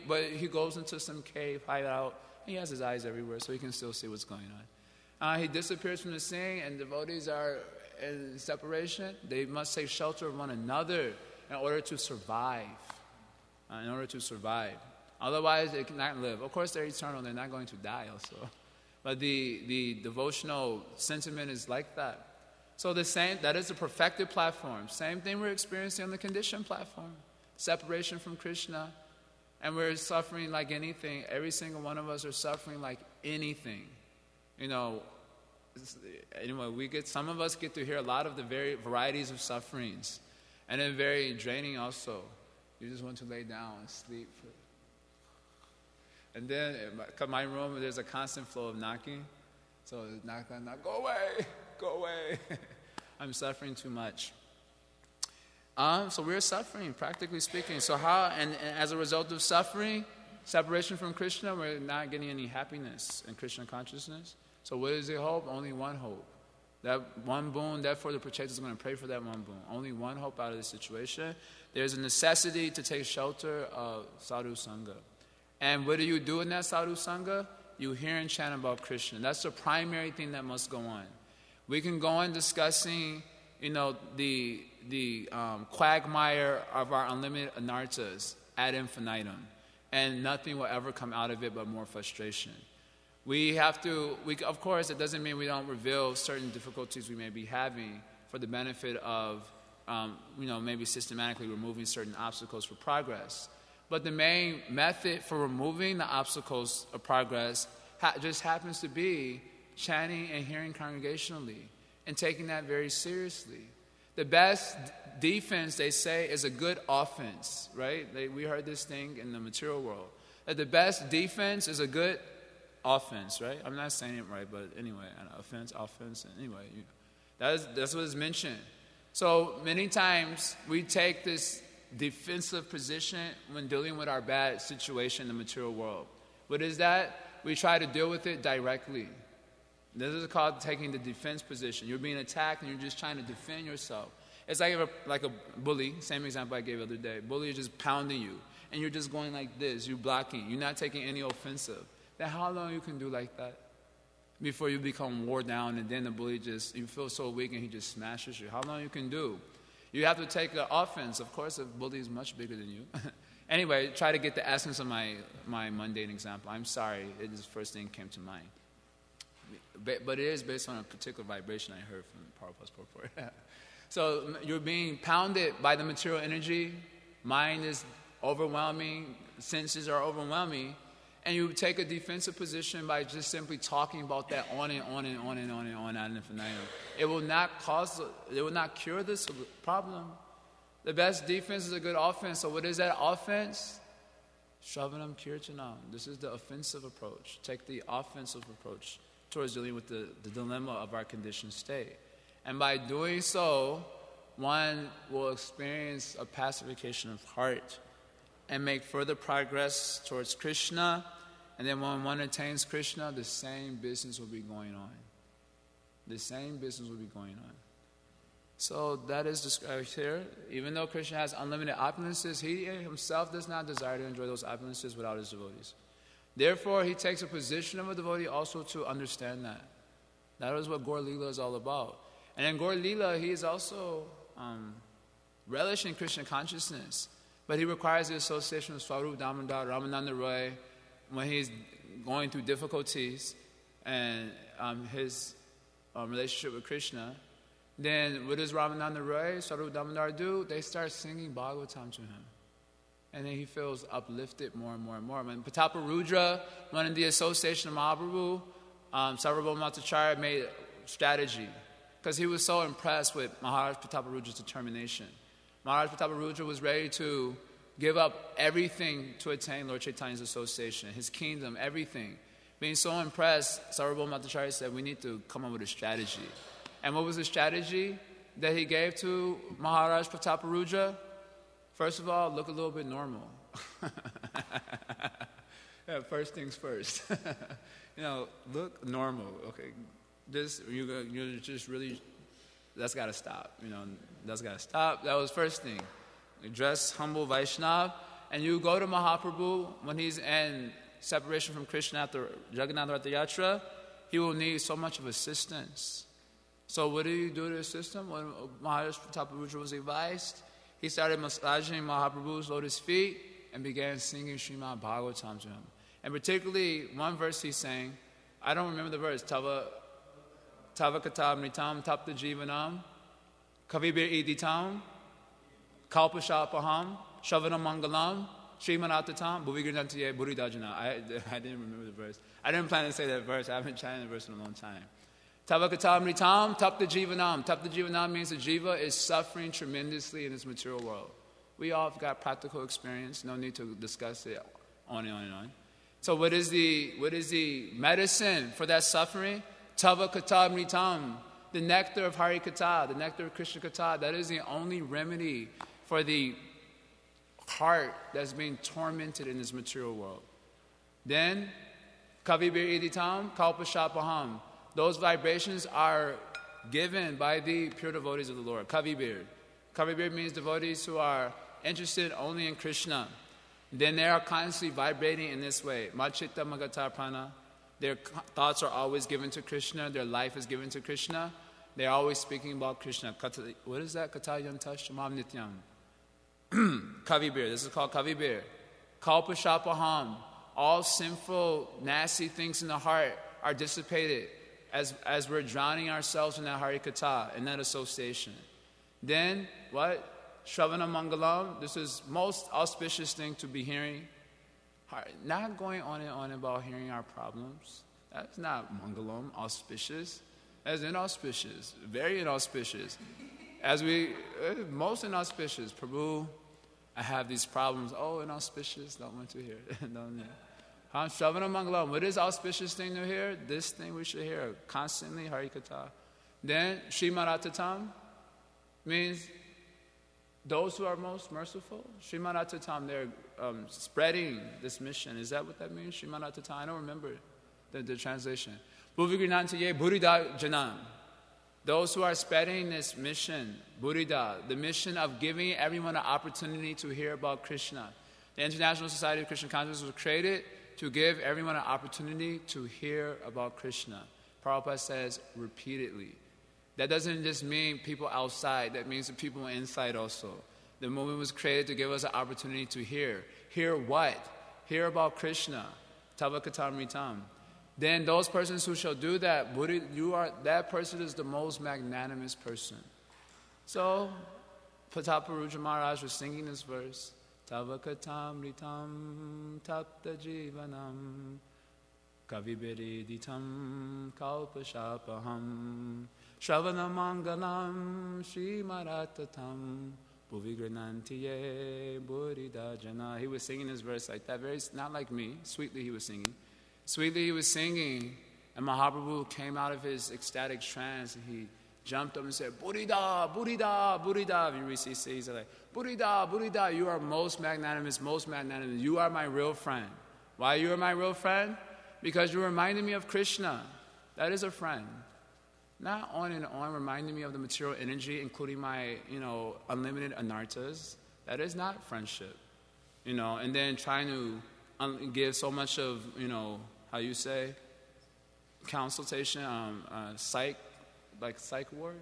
but he goes into some cave, hide out. He has his eyes everywhere, so he can still see what's going on. He disappears from the scene, and devotees are in separation. They must take shelter of one another in order to survive. Otherwise, they cannot live. Of course, they're eternal. They're not going to die also. But the devotional sentiment is like that. So that is the perfected platform. Same thing we're experiencing on the conditioned platform. Separation from Krishna. And we're suffering like anything. Every single one of us are suffering like anything. You know, anyway, some of us get to hear a lot of the varieties of sufferings. And then very draining also. You just want to lay down and sleep. And then, in my room, there's a constant flow of knocking. So, knock, go away. I'm suffering too much. So we're suffering, practically speaking. So and as a result of suffering, separation from Krishna, we're not getting any happiness in Krishna consciousness. So what is the hope? Only one hope. That one boon, therefore the Prachetas is going to pray for that one boon. Only one hope out of this situation. There's a necessity to take shelter of sadhu sangha. And what do you do in that sadhu sangha? You hear and chant about Krishna. That's the primary thing that must go on. We can go on discussing, you know, the quagmire of our unlimited anarthas ad infinitum, and nothing will ever come out of it but more frustration. Of course, it doesn't mean we don't reveal certain difficulties we may be having for the benefit of, maybe systematically removing certain obstacles for progress. But the main method for removing the obstacles of progress just happens to be chanting and hearing congregationally and taking that very seriously. The best defense, they say, is a good offense, right? We heard this thing in the material world. That the best defense is a good offense, right? I'm not saying it right, but anyway, offense, anyway. That's what is mentioned. So many times we take this defensive position when dealing with our bad situation in the material world. What is that? We try to deal with it directly. This is called taking the defense position. You're being attacked and you're just trying to defend yourself. It's like a bully, same example I gave the other day. Bully is just pounding you and you're just going like this. You're blocking. You're not taking any offensive. Then how long you can do like that before you become wore down and then the bully you feel so weak and he just smashes you? How long you can do? You have to take the offense. Of course, the bully is much bigger than you. Anyway, try to get the essence of my mundane example. I'm sorry. It is the first thing that came to mind. But it is based on a particular vibration I heard from Prabhupada's purport. So you're being pounded by the material energy. Mind is overwhelming. Senses are overwhelming. and you take a defensive position by just simply talking about that on and on and on and on and on ad infinitum, it will not cure this problem. The best defense is a good offense. So what is that offense? Shravanam Kirtanam. This is the offensive approach. Take the offensive approach towards dealing with the dilemma of our conditioned state. And by doing so, one will experience a pacification of heart and make further progress towards Krishna. And then when one attains Krishna, the same business will be going on. The same business will be going on. So that is described here. Even though Krishna has unlimited opulences, he himself does not desire to enjoy those opulences without his devotees. Therefore, he takes a position of a devotee also to understand that. That is what Gaur Leela is all about. And in Gaur Leela, he is also relishing Krishna consciousness. But he requires the association of Swarup Damodar, Ramananda Roy, when he's going through difficulties and his relationship with Krishna. Then what does Ramananda Roy, Swarup Damodar do? They start singing Bhagavatam to him. And then he feels uplifted more and more and more. When Patapa Rudra went in the association of Mahaprabhu, Sarvabhauma Matacharya made a strategy because he was so impressed with Maharaj Patapa Rudra's determination. Maharaj Patapa Rudra was ready to give up everything to attain Lord Chaitanya's association, his kingdom, everything. Being so impressed, Sarvabhauma Matacharya said, we need to come up with a strategy. And what was the strategy that he gave to Maharaj Pratapa Rudra? First of all, look a little bit normal. Yeah, first things first. Look normal. Okay, you're just really. That's got to stop. That's got to stop. That was first thing. You dress humble Vaishnav, and you go to Mahaprabhu when he's in separation from Krishna after Jagannath Ratha Yatra. He will need so much of assistance. So what did he do to assist him? When Maharaj Pratapa Rudra was advised, he started massaging Mahaprabhu's lotus feet and began singing Srimad Bhagavatam to him. And particularly one verse he sang, I don't remember the verse, Tava Kata Mritam Tapta Jivanam Kavibir Iditam Kalpashapaham Shavanam Mangalam Srimanatatam Bhuvigirdantiye Buridajana. I didn't remember the verse. I didn't plan to say that verse. I haven't chanted the verse in a long time. Tavakata Mritam, Tapta Jivanam. Tapta Jivanam means the jiva is suffering tremendously in this material world. We all have got practical experience. No need to discuss it on and on and on. So what is the medicine for that suffering? Tavakata Mritam, the nectar of Hari Katha, the nectar of Krishna Katha. That is the only remedy for the heart that's being tormented in this material world. Then, Kavibir Iditam, Kalpashapaham. Those vibrations are given by the pure devotees of the Lord. Kavibir. Kavibir means devotees who are interested only in Krishna. Then they are constantly vibrating in this way. Machitta Magatar Prana. Their thoughts are always given to Krishna. Their life is given to Krishna. They are always speaking about Krishna. What is that? Katayantash Shamam Nityam. Kavibir. This is called Kavibir. Kalpashapaham. All sinful, nasty things in the heart are dissipated as we're drowning ourselves in that Hari Katha, in that association. Then, what? Shravana Mangalam. This is most auspicious thing to be hearing. Not going on and on about hearing our problems. That's not Mangalam, auspicious. That's inauspicious, very inauspicious. Most inauspicious. Prabhu, I have these problems. Oh, inauspicious, don't want to hear it. Shravana Mangalam. What is auspicious thing to hear? This thing we should hear constantly, Hari Katha. Then, Srimaratatam means those who are most merciful. Srimaratatam, they're spreading this mission. Is that what that means? Srimaratatam, I don't remember the translation. Bhuvignantaye Burida Janam. Those who are spreading this mission, Burida, the mission of giving everyone an opportunity to hear about Krishna. The International Society of Krishna Consciousness was created to give everyone an opportunity to hear about Krishna. Prabhupada says repeatedly. That doesn't just mean people outside, that means the people inside also. The movement was created to give us an opportunity to hear. Hear what? Hear about Krishna. Tavakatamritam. Then those persons who shall do that, that person is the most magnanimous person. So, Patapa Rudra Maharaj was singing this verse. Tavakatamritam tapta jivanam Kavibiriditam kalpashapaham Shravanamangalam Srimaratatam Bhuvigranantiye Buddhidajana. He was singing his verse like that, very not like me. Sweetly he was singing. Sweetly he was singing, and Mahaprabhu came out of his ecstatic trance, and he jumped up and said, Buddhida, Buddhida, Buddhida. If you read CC, he's like, Buddhida, Buddhida, you are most magnanimous, most magnanimous. You are my real friend. Why you are my real friend? Because you reminded me of Krishna. That is a friend. Not on and on reminding me of the material energy, including my, unlimited anarthas. That is not friendship. And then trying to give so much of, how you say, consultation, psych ward?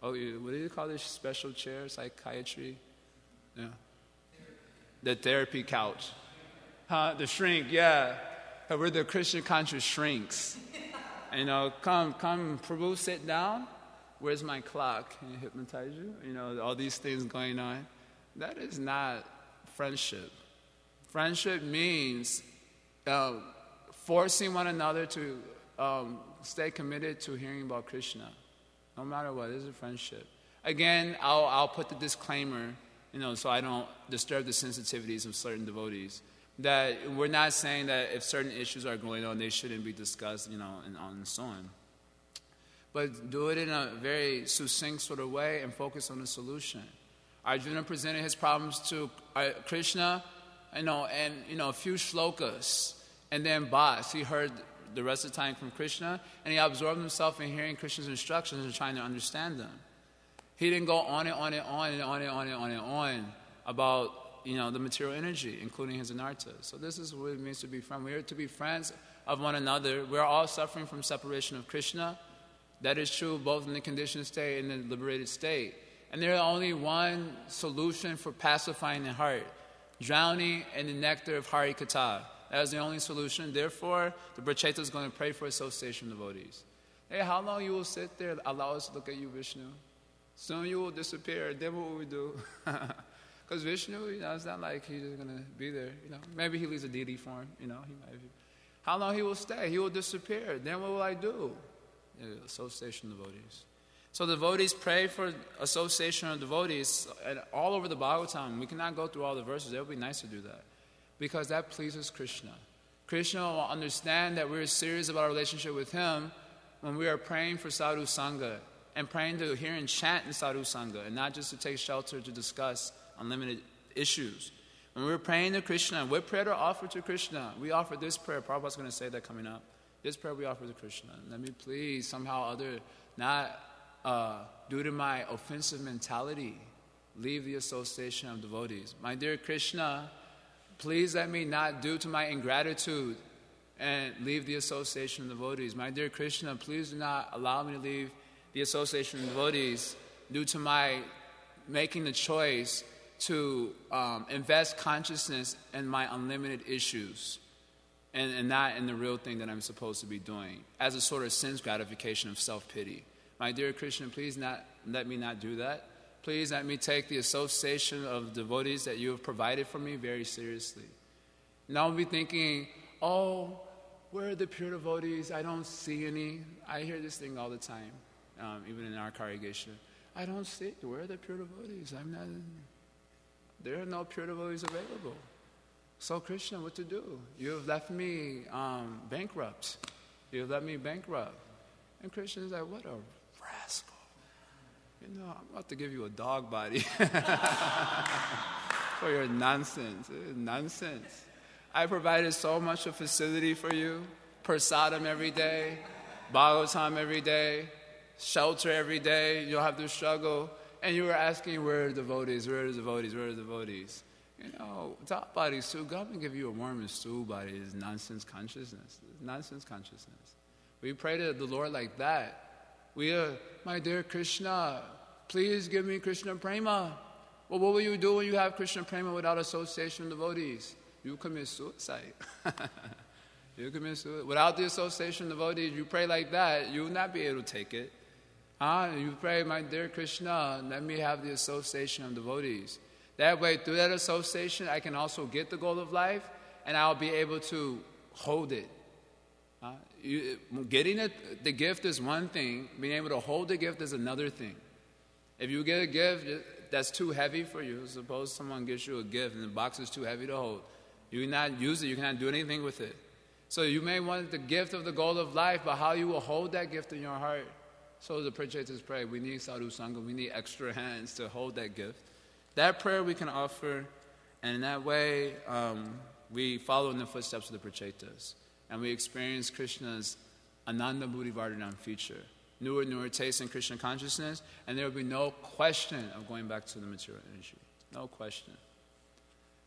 Oh, what do you call this special chair? Psychiatry? Yeah. The therapy couch. The shrink, yeah. We're the Christian conscious shrinks. Come, Prabhu, sit down. Where's my clock? Can you hypnotize you? All these things going on. That is not friendship. Friendship means forcing one another to stay committed to hearing about Krishna. No matter what, this is a friendship. Again, I'll put the disclaimer, so I don't disturb the sensitivities of certain devotees. That we're not saying that if certain issues are going on, they shouldn't be discussed, and so on. But do it in a very succinct sort of way and focus on the solution. Arjuna presented his problems to Krishna, and a few shlokas, and then bas. He heard the rest of the time from Krishna, and he absorbed himself in hearing Krishna's instructions and trying to understand them. He didn't go on and on and on and on and on and on and on about the material energy, including his anarthas. So this is what it means to be friends. We are to be friends of one another. We're all suffering from separation of Krishna. That is true both in the conditioned state and the liberated state. And there is only one solution for pacifying the heart: drowning in the nectar of Hari Katha. That is the only solution. Therefore, the Bracheta is going to pray for association devotees. Hey, how long you will sit there? Allow us to look at you, Vishnu. Soon you will disappear. Then what will we do? Because Vishnu, it's not like he's just going to be there. Maybe he leaves a deity form. He might. How long he will stay? He will disappear. Then what will I do? Association devotees. So devotees pray for association of devotees all over the Bhagavatam. We cannot go through all the verses. It would be nice to do that, because that pleases Krishna. Krishna will understand that we're serious about our relationship with him when we are praying for sadhu sangha and praying to hear and chant in sadhu sangha, and not just to take shelter to discuss unlimited issues. When we're praying to Krishna, what prayer to offer to Krishna? We offer this prayer. Prabhupada's going to say that coming up. This prayer we offer to Krishna. Let me please somehow not due to my offensive mentality, leave the association of devotees. My dear Krishna, please let me not, due to my ingratitude, and leave the association of devotees. My dear Krishna, please do not allow me to leave the association of devotees due to my making the choice to invest consciousness in my unlimited issues and not in the real thing that I'm supposed to be doing as a sort of sense gratification of self-pity. My dear Krishna, please let me not do that. Please let me take the association of devotees that you have provided for me very seriously. And I'll be thinking, where are the pure devotees? I don't see any. I hear this thing all the time, even in our congregation. I don't see. Where are the pure devotees? There are no pure devotees available. So Krishna, what to do? You have left me bankrupt. You have left me bankrupt. And Krishna is like, what a rascal. I'm about to give you a dog body for your nonsense. It is nonsense. I provided so much of facility for you. Prasadam every day, Bhagavatam every day, shelter every day. You don't have to struggle. And you were asking, where are the devotees? Where are the devotees? Where are the devotees? Dog bodies too. God will give you a warm and stool body. It's nonsense consciousness. It's nonsense consciousness. We pray to the Lord like that. My dear Krishna, please give me Krishna Prema. Well, what will you do when you have Krishna Prema without association of devotees? You commit suicide. You commit suicide. Without the association of devotees, you pray like that, you will not be able to take it. You pray, my dear Krishna, let me have the association of devotees. That way, through that association, I can also get the goal of life, and I'll be able to hold it. Getting the gift is one thing. Being able to hold the gift is another thing. If you get a gift that's too heavy for you, suppose someone gives you a gift and the box is too heavy to hold, you cannot use it, you cannot do anything with it. So you may want the gift of the goal of life, but how you will hold that gift in your heart. So the Prachetas pray, we need Sadhu Sangha, we need extra hands to hold that gift. That prayer we can offer, and in that way we follow in the footsteps of the Prachetas. And we experience Krishna's Ananda Buddhivardhanam feature. Newer taste in Krishna consciousness, and there will be no question of going back to the material energy. No question.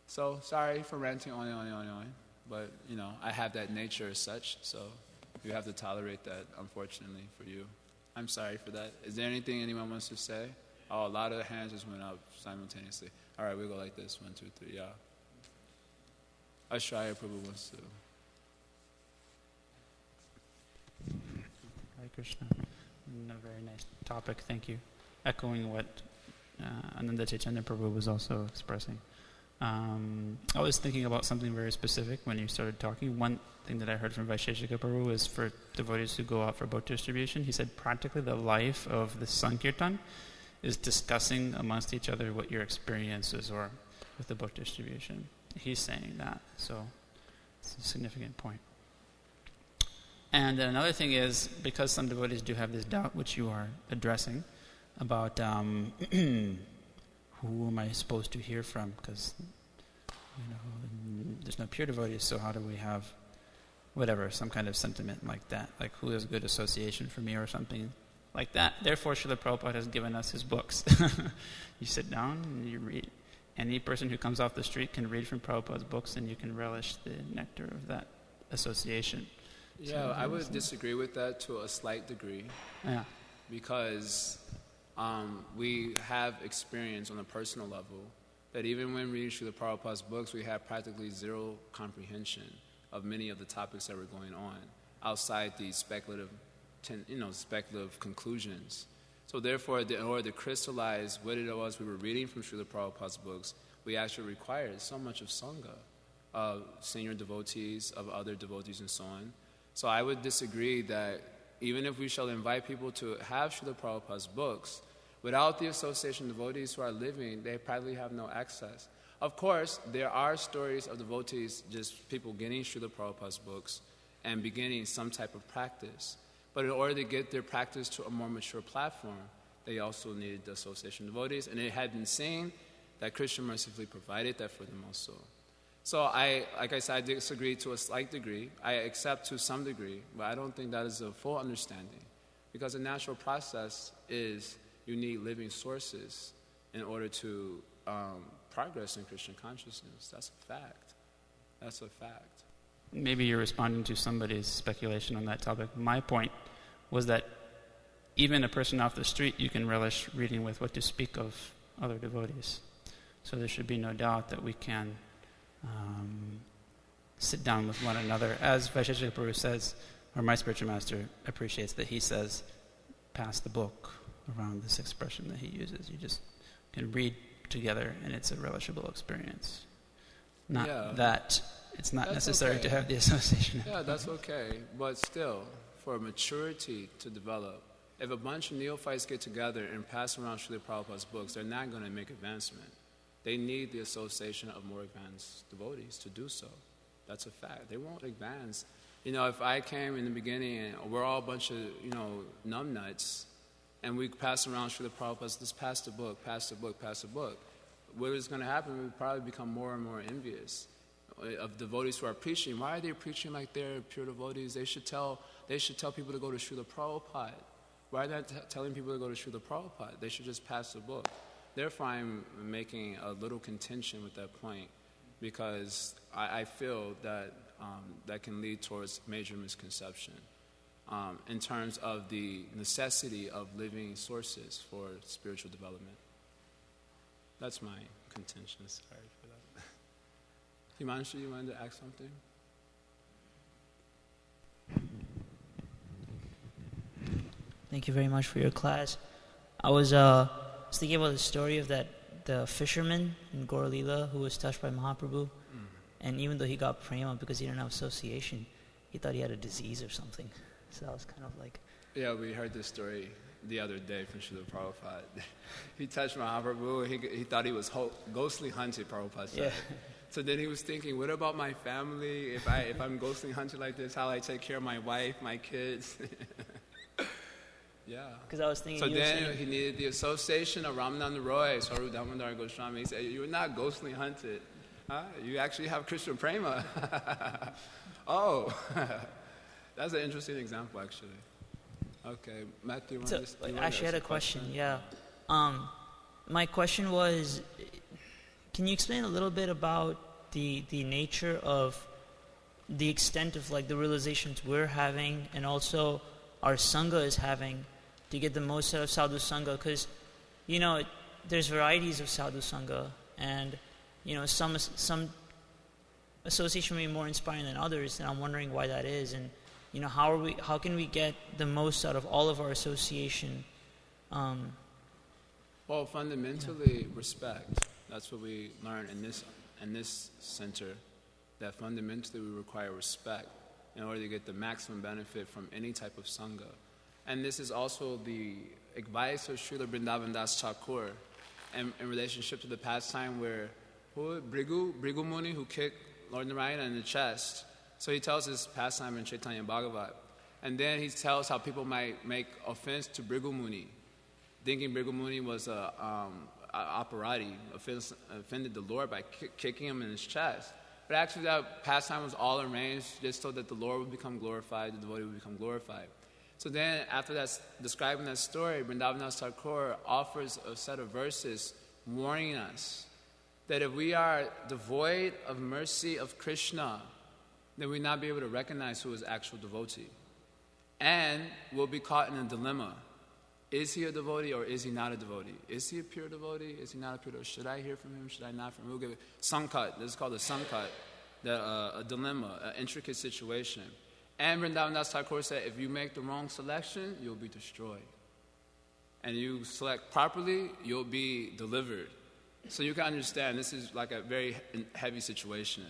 So, sorry for ranting on. But, I have that nature as such, so you have to tolerate that, unfortunately, for you. I'm sorry for that. Is there anything anyone wants to say? Oh, a lot of the hands just went up simultaneously. All right, we'll go like this. 1, 2, 3, yeah. Ashraya Prabhu wants to. Hare Krishna. A very nice topic, thank you. Echoing what Ananda Chaitanya Prabhu was also expressing. I was thinking about something very specific when you started talking. One thing that I heard from Vaisheshika Prabhu is for devotees who go out for book distribution. He said practically the life of the Sankirtan is discussing amongst each other what your experiences are with the book distribution. He's saying that, so it's a significant point. And then another thing is, because some devotees do have this doubt, which you are addressing, about who am I supposed to hear from? Because, there's no pure devotees, so how do we have, some kind of sentiment like that? Like, who is a good association for me or something like that? Therefore, Srila Prabhupada has given us his books. You sit down and you read. Any person who comes off the street can read from Prabhupada's books, and you can relish the nectar of that association. Yeah, so I would disagree with that to a slight degree. Yeah. Because we have experience on a personal level that even when reading Srila Prabhupada's books, we have practically zero comprehension of many of the topics that were going on outside these speculative conclusions. So therefore, in order to crystallize what it was we were reading from Srila Prabhupada's books, we actually required so much of Sangha, of senior devotees, of other devotees, and so on. So I would disagree that even if we shall invite people to have Srila Prabhupada's books, without the association of devotees who are living, they probably have no access. Of course, there are stories of devotees, just people getting Srila Prabhupada's books and beginning some type of practice. But in order to get their practice to a more mature platform, they also needed the association of devotees. And it had been seen that Krishna mercifully provided that for them also. So I disagree to a slight degree. I accept to some degree, but I don't think that is a full understanding. Because the natural process is you need living sources in order to progress in Krishna consciousness. That's a fact. That's a fact. Maybe you're responding to somebody's speculation on that topic. My point was that even a person off the street, you can relish reading with, what to speak of other devotees. So there should be no doubt that we can sit down with one another. As Vaisheshika Prabhu says, or my spiritual master appreciates that he says, pass the book around, this expression that he uses. You just can read together and it's a relishable experience. It's not necessary to have the association. Yeah, that's okay. But still, for maturity to develop, if a bunch of neophytes get together and pass around Srila Prabhupada's books, they're not going to make advancement. They need the association of more advanced devotees to do so. That's a fact. They won't advance. If I came in the beginning and we're all a bunch of, numbnuts, and we pass around Srila Prabhupada's, just pass the book, what is going to happen? We probably become more and more envious of devotees who are preaching. Why are they preaching like they're pure devotees? They should tell people to go to Srila Prabhupada. Why are they telling people to go to Srila Prabhupada? They should just pass the book. Therefore, I'm making a little contention with that point, because I feel that that can lead towards major misconception in terms of the necessity of living sources for spiritual development. That's my contention. Sorry for that. Himanshu, you wanted to ask something? Thank you very much for your class. I was thinking about the story of that the fisherman in Gaur Leela who was touched by Mahaprabhu, and even though he got prema because he didn't have association, he thought he had a disease or something. So that was kind of like... Yeah, we heard this story the other day from Srila Prabhupada. He touched Mahaprabhu, he thought he was ghostly hunted, Prabhupada said. Yeah. So then he was thinking, what about my family? If I'm ghostly hunted like this, how I take care of my wife, my kids? Yeah. Because I was thinking... So then he needed the association of Ramananda Roy, Swarup Damodar Goswami. He said, you're not ghostly hunted. Huh? You actually have Krishna Prema. Oh, that's an interesting example, actually. Okay, Matthew, so, I actually had a question. Yeah. My question was, can you explain a little bit about the nature of the extent of like the realizations we're having and also our Sangha is having to get the most out of Sadhu Sangha? Because, there's varieties of Sadhu Sangha, and, some association may be more inspiring than others, and I'm wondering why that is, and, how can we get the most out of all of our association? Well, fundamentally, respect. That's what we learn in this center, that fundamentally we require respect in order to get the maximum benefit from any type of Sangha. And this is also the advice of Srila Vrindavan Das Thakur in relationship to the pastime where Brigu Muni, who kicked Lord Narayana in the chest. So he tells his pastime in Chaitanya Bhagavat. And then he tells how people might make offense to Brigu Muni, thinking Brigu Muni was a operati, offended the Lord by kicking him in his chest. But actually that pastime was all arranged just so that the Lord would become glorified, the devotee would become glorified. So then, after that, describing that story, Vrindavan Das Thakur offers a set of verses warning us that if we are devoid of mercy of Krishna, then we'll not be able to recognize who is actual devotee. And we'll be caught in a dilemma. Is he a devotee or is he not a devotee? Is he a pure devotee? Is he not a pure devotee? Should I hear from him? Should I not from him? We'll give it sankat. This is called a sankat, a dilemma, an intricate situation. And Vrindavan Das Thakur said, if you make the wrong selection, you'll be destroyed. And you select properly, you'll be delivered. So you can understand, this is like a very heavy situation.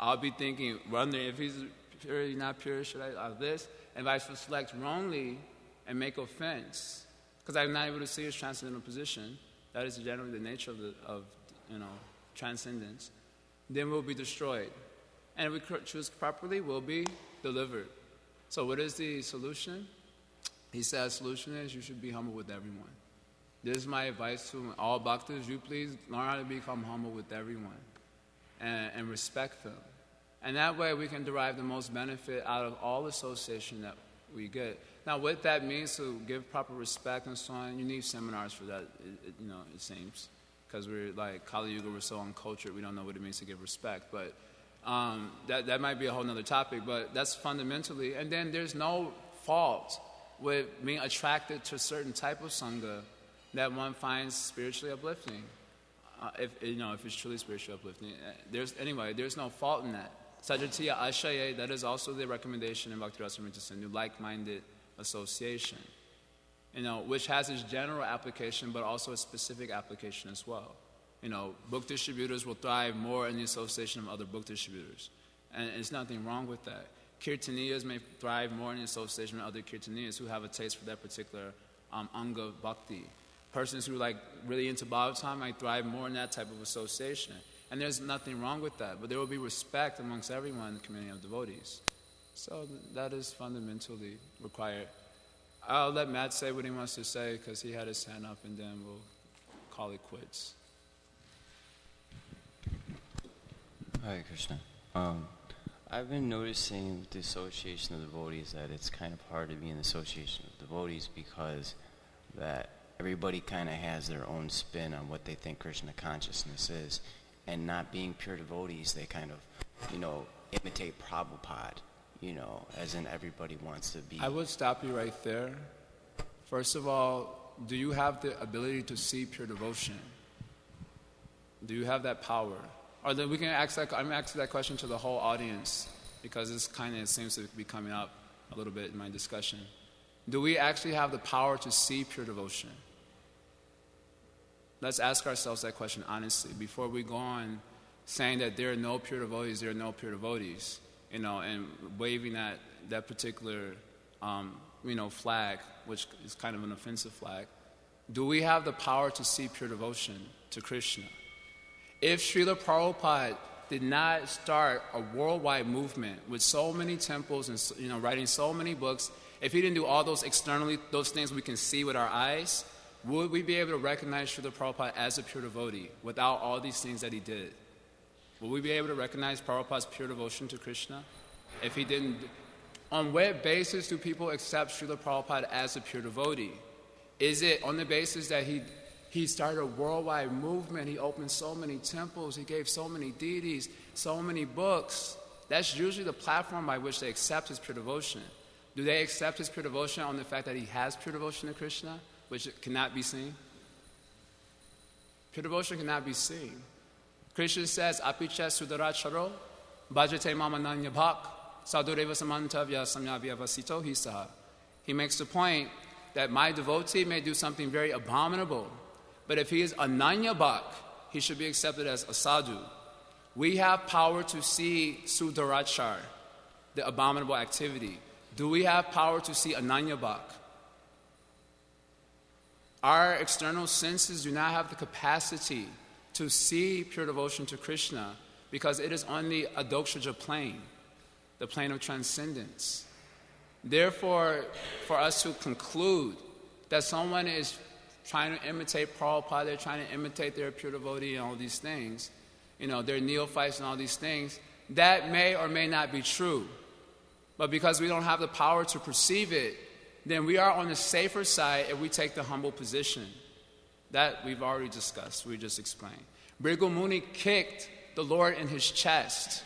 I'll be thinking, wondering if he's pure, he's not pure, should I this? And if I select wrongly and make offense, because I'm not able to see his transcendental position, that is generally the nature of transcendence, then we'll be destroyed. And if we choose properly, we'll be delivered. So what is the solution? He says, solution is you should be humble with everyone. This is my advice to all bhaktas. You please learn how to become humble with everyone and respect them. And that way we can derive the most benefit out of all association that we get. Now what that means to give proper respect and so on, you need seminars for that, it seems. Because we're like Kali Yuga, we're so uncultured, we don't know what it means to give respect. But that might be a whole other topic, but that's fundamentally. And then there's no fault with being attracted to a certain type of Sangha that one finds spiritually uplifting. If it's truly spiritually uplifting. There's no fault in that. Sajatiya Ashaye, that is also the recommendation in Bhakti Rasamrita Sindhu, like-minded association. Which has its general application, but also a specific application as well. Book distributors will thrive more in the association of other book distributors. And there's nothing wrong with that. Kirtaniyas may thrive more in the association of other Kirtaniyas who have a taste for that particular Anga Bhakti. Persons who are really into Bhagavatam might thrive more in that type of association. And there's nothing wrong with that. But there will be respect amongst everyone in the community of devotees. So that is fundamentally required. I'll let Matt say what he wants to say because he had his hand up, and then we'll call it quits. Hare Krishna. I've been noticing with the association of devotees that it's kind of hard to be in the association of devotees because that everybody kind of has their own spin on what they think Krishna consciousness is. And not being pure devotees, they kind of, imitate Prabhupada, as in everybody wants to be. I would stop you right there. First of all, do you have the ability to see pure devotion? Do you have that power? Or then we can I'm asking that question to the whole audience because this it seems to be coming up a little bit in my discussion. Do we actually have the power to see pure devotion? let's ask ourselves that question honestly before we go on saying that there are no pure devotees, there are no pure devotees, and waving that particular, flag, which is kind of an offensive flag. Do we have the power to see pure devotion to Krishna? If Srila Prabhupada did not start a worldwide movement with so many temples and writing so many books, if he didn't do all those externally, those things we can see with our eyes, would we be able to recognize Srila Prabhupada as a pure devotee without all these things that he did? Would we be able to recognize Prabhupada's pure devotion to Krishna if he didn't? On what basis do people accept Srila Prabhupada as a pure devotee? Is it on the basis that he started a worldwide movement, he opened so many temples, he gave so many deities, so many books? That's usually the platform by which they accept his pure devotion. Do they accept his pure devotion on the fact that he has pure devotion to Krishna, which cannot be seen? Pure devotion cannot be seen. Krishna says, Apicha sudaracharo, bhajate mamananya bhak, sadureva samantavya samyavya vasito hisaha. He makes the point that my devotee may do something very abominable, but if he is ananya bhak, he should be accepted as a sadhu. We have power to see sudarachar, the abominable activity. Do we have power to see ananya bhak? Our external senses do not have the capacity to see pure devotion to Krishna because it is on the adokshaja plane, the plane of transcendence. Therefore, for us to conclude that someone is trying to imitate Prabhupada, they're trying to imitate their pure devotee and all these things, they're neophytes and all these things, that may or may not be true. But because we don't have the power to perceive it, then we are on the safer side if we take the humble position. That we've already discussed, we just explained. Bhrigu Muni kicked the Lord in his chest.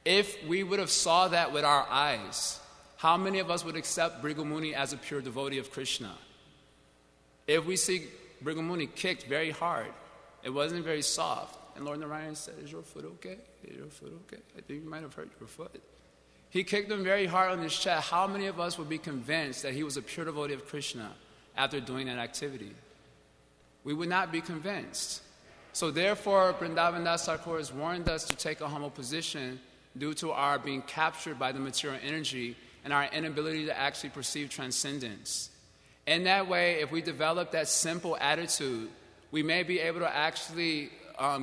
If we would have saw that with our eyes, how many of us would accept Bhrigu Muni as a pure devotee of Krishna? If we see Bhrigu Muni kicked very hard, it wasn't very soft. And Lord Narayan said, is your foot okay? Is your foot okay? I think you might have hurt your foot. He kicked him very hard on his chest. How many of us would be convinced that he was a pure devotee of Krishna after doing that activity? We would not be convinced. So therefore, Vrindavan Das Thakur has warned us to take a humble position due to our being captured by the material energy and our inability to actually perceive transcendence. In that way, if we develop that simple attitude, we may be able to actually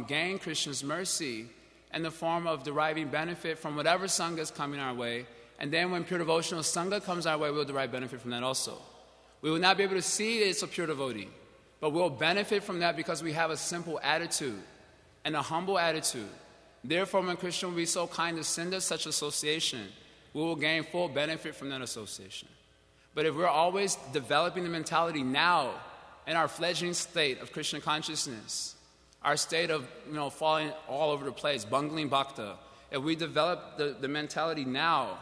gain Krishna's mercy in the form of deriving benefit from whatever Sangha is coming our way. And then when pure devotional Sangha comes our way, we'll derive benefit from that also. We will not be able to see that it's a pure devotee, but we'll benefit from that because we have a simple attitude and a humble attitude. Therefore, when Krishna will be so kind to send us such association, we will gain full benefit from that association. But if we're always developing the mentality now in our fledgling state of Krishna consciousness, our state of falling all over the place, bungling bhakta, if we develop the mentality now,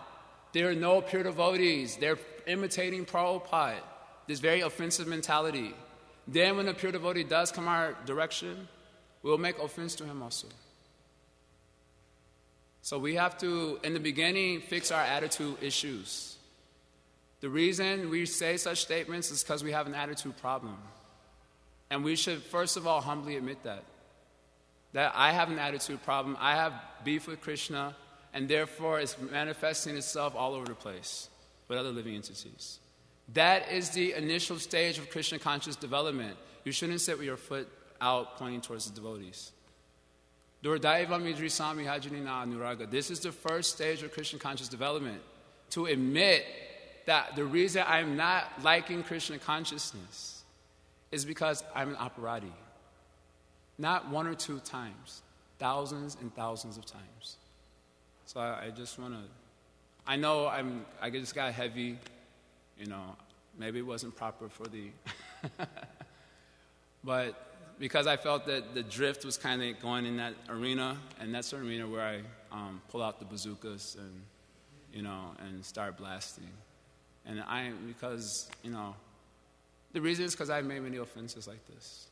there are no pure devotees, they're imitating Prabhupada, this very offensive mentality. Then when the pure devotee does come our direction, we'll make offense to him also. So we have to, in the beginning, fix our attitude issues. The reason we say such statements is because we have an attitude problem. And we should, first of all, humbly admit that I have an attitude problem. I have beef with Krishna, and therefore it's manifesting itself all over the place with other living entities. That is the initial stage of Krishna conscious development. You shouldn't sit with your foot out pointing towards the devotees. This is the first stage of Krishna conscious development. To admit that the reason I'm not liking Krishna consciousness is because I'm an aparati. Not one or two times, thousands and thousands of times. So I just want to, I know I just got heavy, maybe it wasn't proper for the, but because I felt that the drift was kind of going in that arena, and that's the arena where I pull out the bazookas and start blasting. And because, the reason is because I've made many offenses like this.